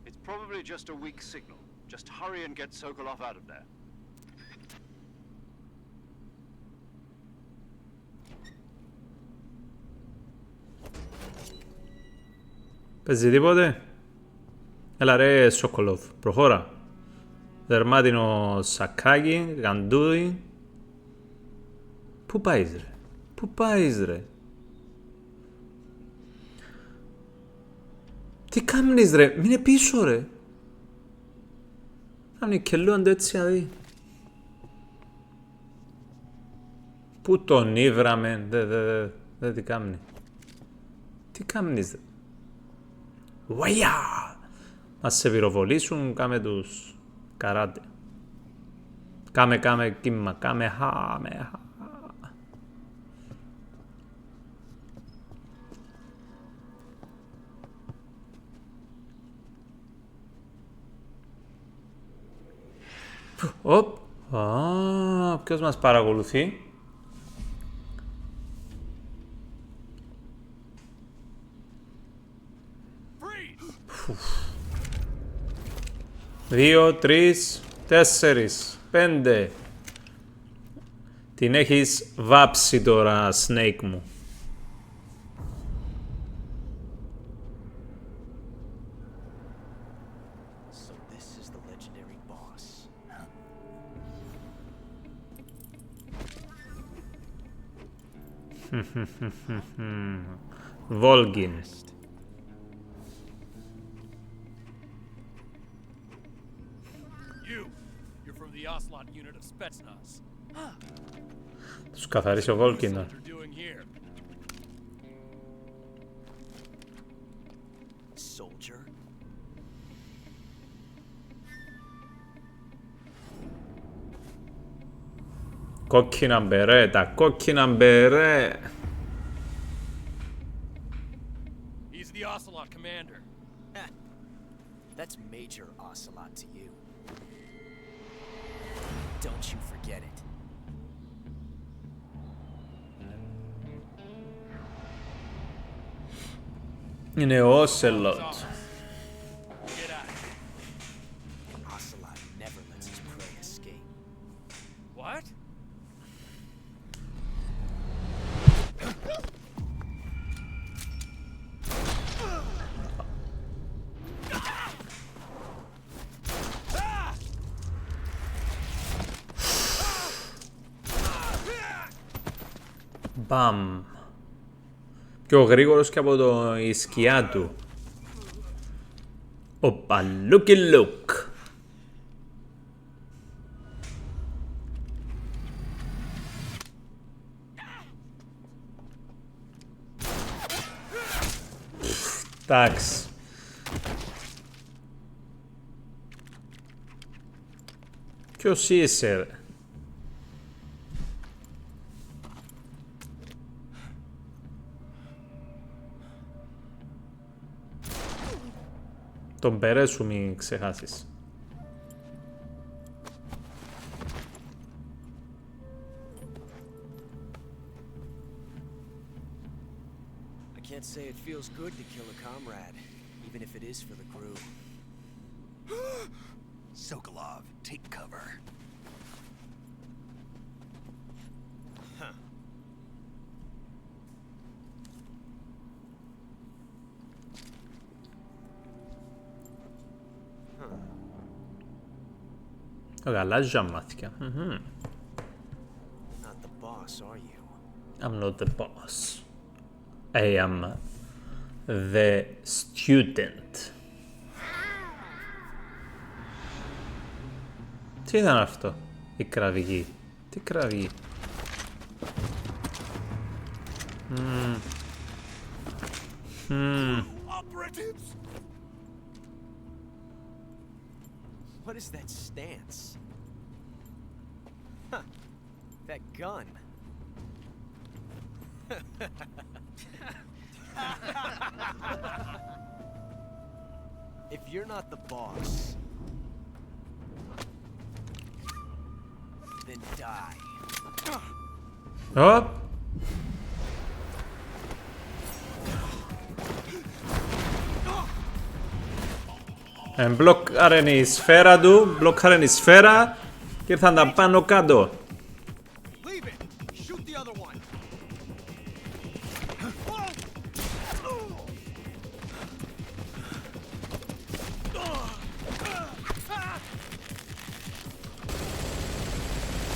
It's probably just a weak signal. Just hurry and get Sokolov out of there. Παίζει τίποτε. Έλα ρε Σοκολόβ, προχώρα. Δερμάτινο σακάκι, γαντούδι. Πού πάεις ρε, πού πάεις ρε. Τι κάμνεις ρε, μείνε πίσω ρε. Κάμνει κελούνται έτσι αδεί. Πού τον ήβραμε, δε τι κάμνει. Τι κάμνεις ρε. Βαϊά! Ας σε πυροβολήσουν, κάμε τους καράτε. Κάμε κύμα, κάμε χάμε. Οπ. Ποιος μας παρακολουθεί? Δύο, τρεις, τέσσερις, πέντε. Την έχεις βάψει τώρα, Snake μου. So this is the legendary boss. Volgin. You're from the Ocelot unit of Spetsnaz. Τους καθαρίσει ο Volgin. What you're doing here? Soldier? Κόκκινα μπερέ, τα κόκκινα μπερέ. He's the Ocelot commander. That's Major Ocelot to you. Don't you forget it. Είναι ο Ocelot. Get out. Ocelot never lets his prey escape. What? Μπαμ. Πιο γρήγορος και από η σκιά του. Οπα, looky look. Εντάξει. Ποιος είσαι, ρε? Τον περέ σου μην ξεχάσεις. I can't say it feels good to kill a comrade, even if it is for the crew. Sokolov, take cover. Γαλάζια μάτια. Not the boss, are you? I'm not the boss. I am the student. Τι ήταν αυτό, η κραυγή? Τι κραυγή? Operatives! What is that stance? Huh. That gun. If you're not the boss, then die. Hop. Μπλοκάρεν η σφαίρα του, μπλοκάρεν η σφαίρα και ήρθαν τα πάνω κάτω. Leave it. Shoot the other one.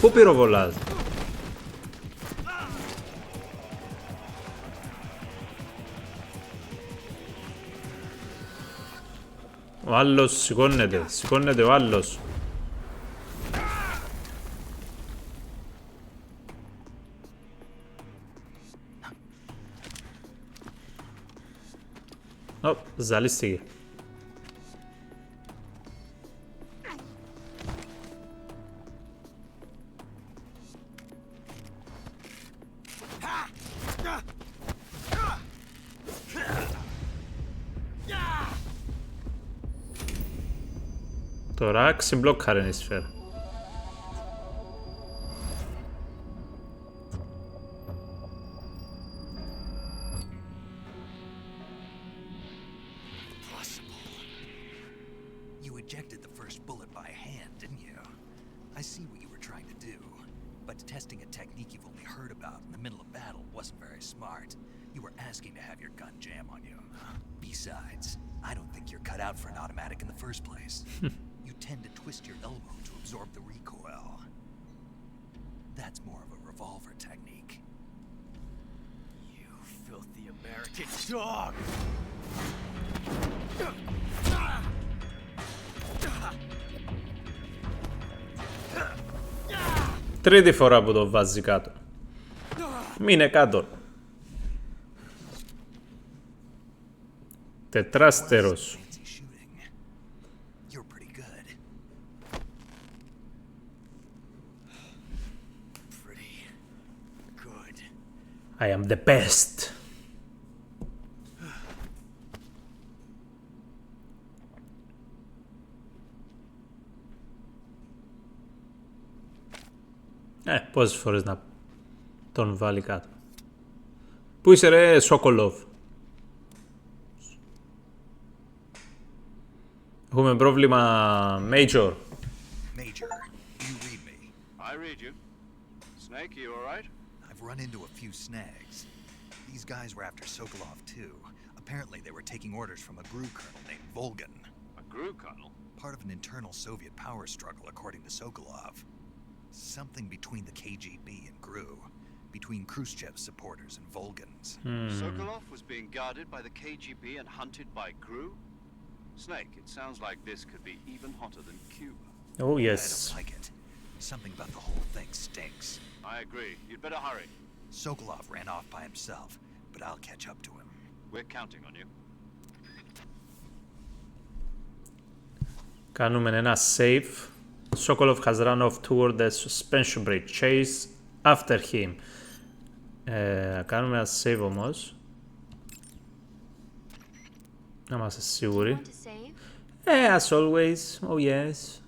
Πού πυροβολάς? Ο άλλος σηκώνεται, σηκώνεται ο άλλος. Ωπ, ζαλίστηκε. Τώρα ξεμπλόκαρε η σφαίρα. I see what you were trying to do, but testing a technique you've only heard about in the middle of battle wasn't very smart. You were asking to have your gun jam on you. Besides, I don't think you're cut out for an automatic in the first place. You tend to twist your elbow to absorb the recoil. That's more of a revolver technique. You filthy American dog! Τρίτη φορά που το βάζει κάτω. Μείνε κάτω. Τετράστερος. Fancy shooting. You're pretty good. Pretty good. I am the best. Πόσες φορές να τον βάλει κάτω. Πού είσαι ρε Σόκολοφ? Έχουμε πρόβλημα Major. Major, you read me. I read you. Snake, you all right? I've run into a few snags. These guys were after Sokolov too. Apparently they were taking orders from a GRU colonel named Volgan. A GRU colonel? Part of an internal Soviet power struggle, according to Sokolov. Something between the KGB and GRU. Between Khrushchev's supporters and Volgan's. Sokolov was being guarded by the KGB and hunted by GRU? Snake, it sounds like this could be even hotter than Cuba. Oh I yes. don't like it. Something about the whole thing stinks. I agree. You'd better hurry. Sokolov ran off by himself, but I'll catch up to him. We're counting on you. Κάνουμε ένα save. Sokolov has run off toward the suspension bridge. Chase after him. Κάνουμε ένα save όμως. Να είμαστε σίγουροι. Want to save? As always. Oh yes.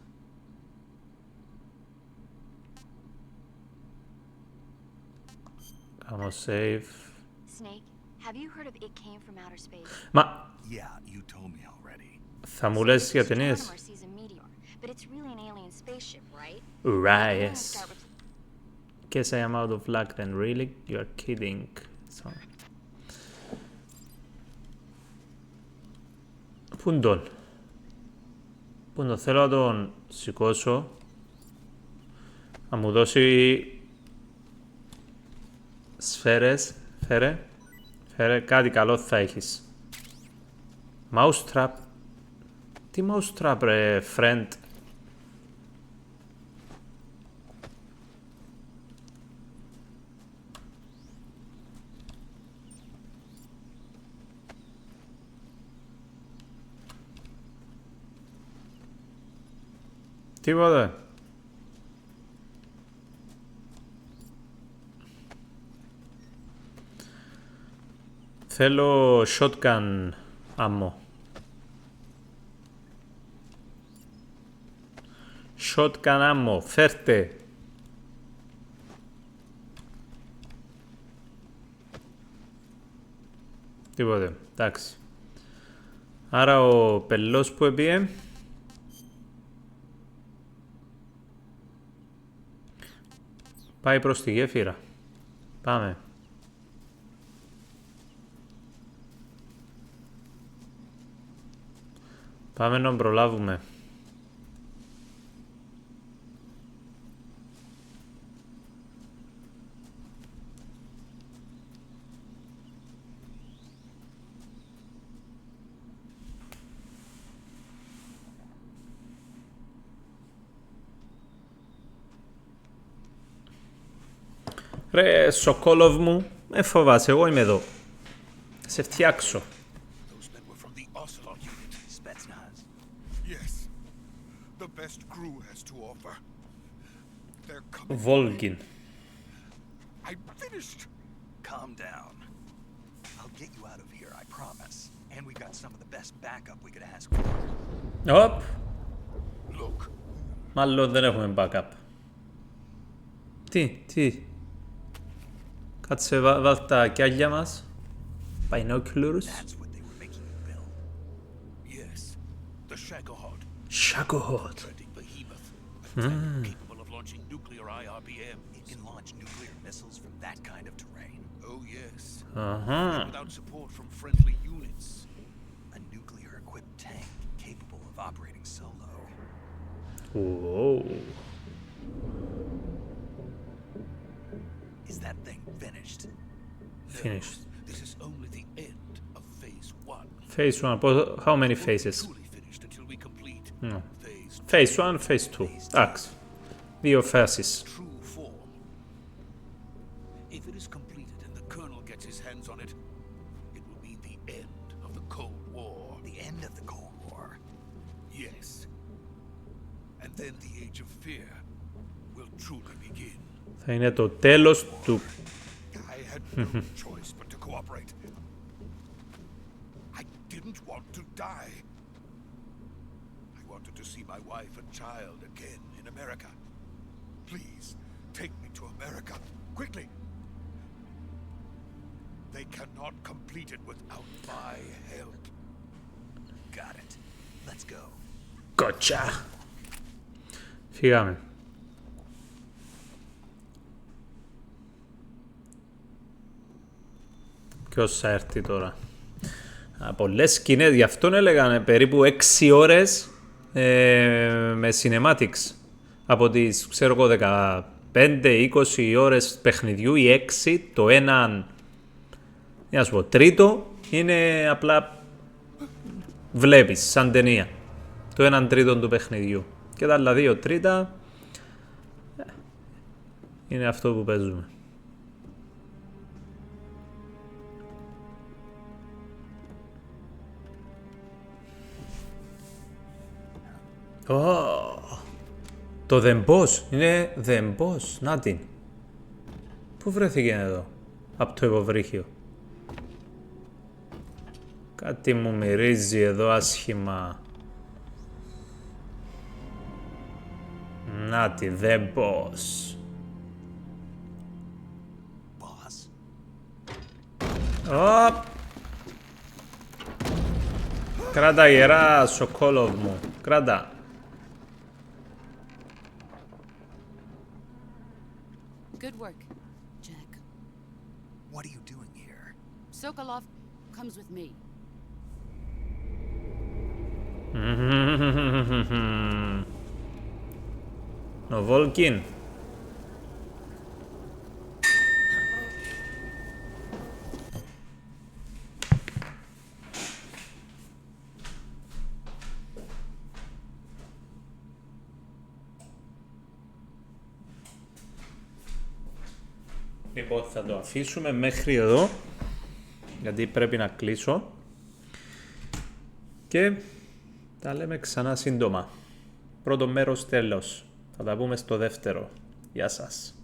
Κάνουμε save. Snake, have you heard of It Came from Outer Space? Μα Yeah, you told me already. θα μου λες για Astronomer ταινίες. sees a meteor, but it's really an alien spaceship, right? Right, We're gonna yes. start with Guess I am out of luck then. Really? You are kidding. So. Πού είναι τον? Πού είναι τον? Θέλω να τον σηκώσω. Να μου δώσει σφαίρες. Φέρε. Φέρε. Κάτι καλό θα έχεις. Mouse trap. Τι mouse trap ρε friend? Τίποτα. Θέλω shotgun ammo. Shotgun ammo. Φέρτε. Τίποτε. Εντάξει. Άρα ο πελός που έπιε πάει προς τη γέφυρα. Πάμε. Πάμε να προλάβουμε. Ρε Σοκόλοβ μου, φοβάσαι, εγώ είμαι εδώ. Σε φτιάξω. Those men were from the Ocelot unit. Spetsnaz. Yes. The best crew has to offer. They're coming. Volgin. I'm finished. Calm down. I'll get you out of here, I promise. And we got some of the best backup we could ask for. Οπ. Look. Μάλλον δεν έχουμε backup. Τι. Κάτσε βάλ τα κιάλια μας. Binoculars. That's what they were making you build. Yes. The Shagohod. Shagohod. Treading behemoth. A tank capable of launching nuclear IRBM. It can launch nuclear missiles from that kind of terrain. Oh yes. Ага. Without support from friendly units. A nuclear-equipped tank capable of operating solo. Whoa. Is that thing finished? Finished. This is only the end of phase 1. Phase 1. How many phases? Truly finished until we complete No. phase Phase 1, Phase 2. Εντάξει. Δύο phases. true form. If it is completed and the Colonel gets his hands on it, it will mean the end of the Cold War. The end of the Cold War. Yes. And then the Age of Fear will truly begin. Θα είναι το τέλος του... I had no choice but to cooperate. I didn't want to die. I wanted to see my wife and child again in America. Please, take me to America, quickly. They cannot complete it without my help. Got it. Let's go. Κότσα. Φύγαμε. Ποιος θα έρθει τώρα? Πολλές σκηνές, γι' αυτόν έλεγαν περίπου 6 ώρες με cinematics. Από τις, ξέρω εγώ, 15-20 ώρες παιχνιδιού ή 6, το έναν, να σου πω, τρίτο είναι απλά βλέπεις σαν ταινία. Το έναν τρίτο του παιχνιδιού. Και τα άλλα 2 τρίτα είναι αυτό που παίζουμε. Το The Boss, είναι The Boss, να την. Πού βρέθηκε εδώ, από το υποβρύχιο? Κάτι μου μυρίζει εδώ άσχημα. Να τη, The Boss. Boss. Κράτα γερά, Σοκόλοβ μου, κράτα. Good work, Jack. What are you doing here? Sokolov comes with me. Ο Βόλκιν. Λοιπόν, θα το αφήσουμε μέχρι εδώ, γιατί πρέπει να κλείσω και τα λέμε ξανά σύντομα. Πρώτο μέρος τέλος. Θα τα πούμε στο δεύτερο. Γεια σας.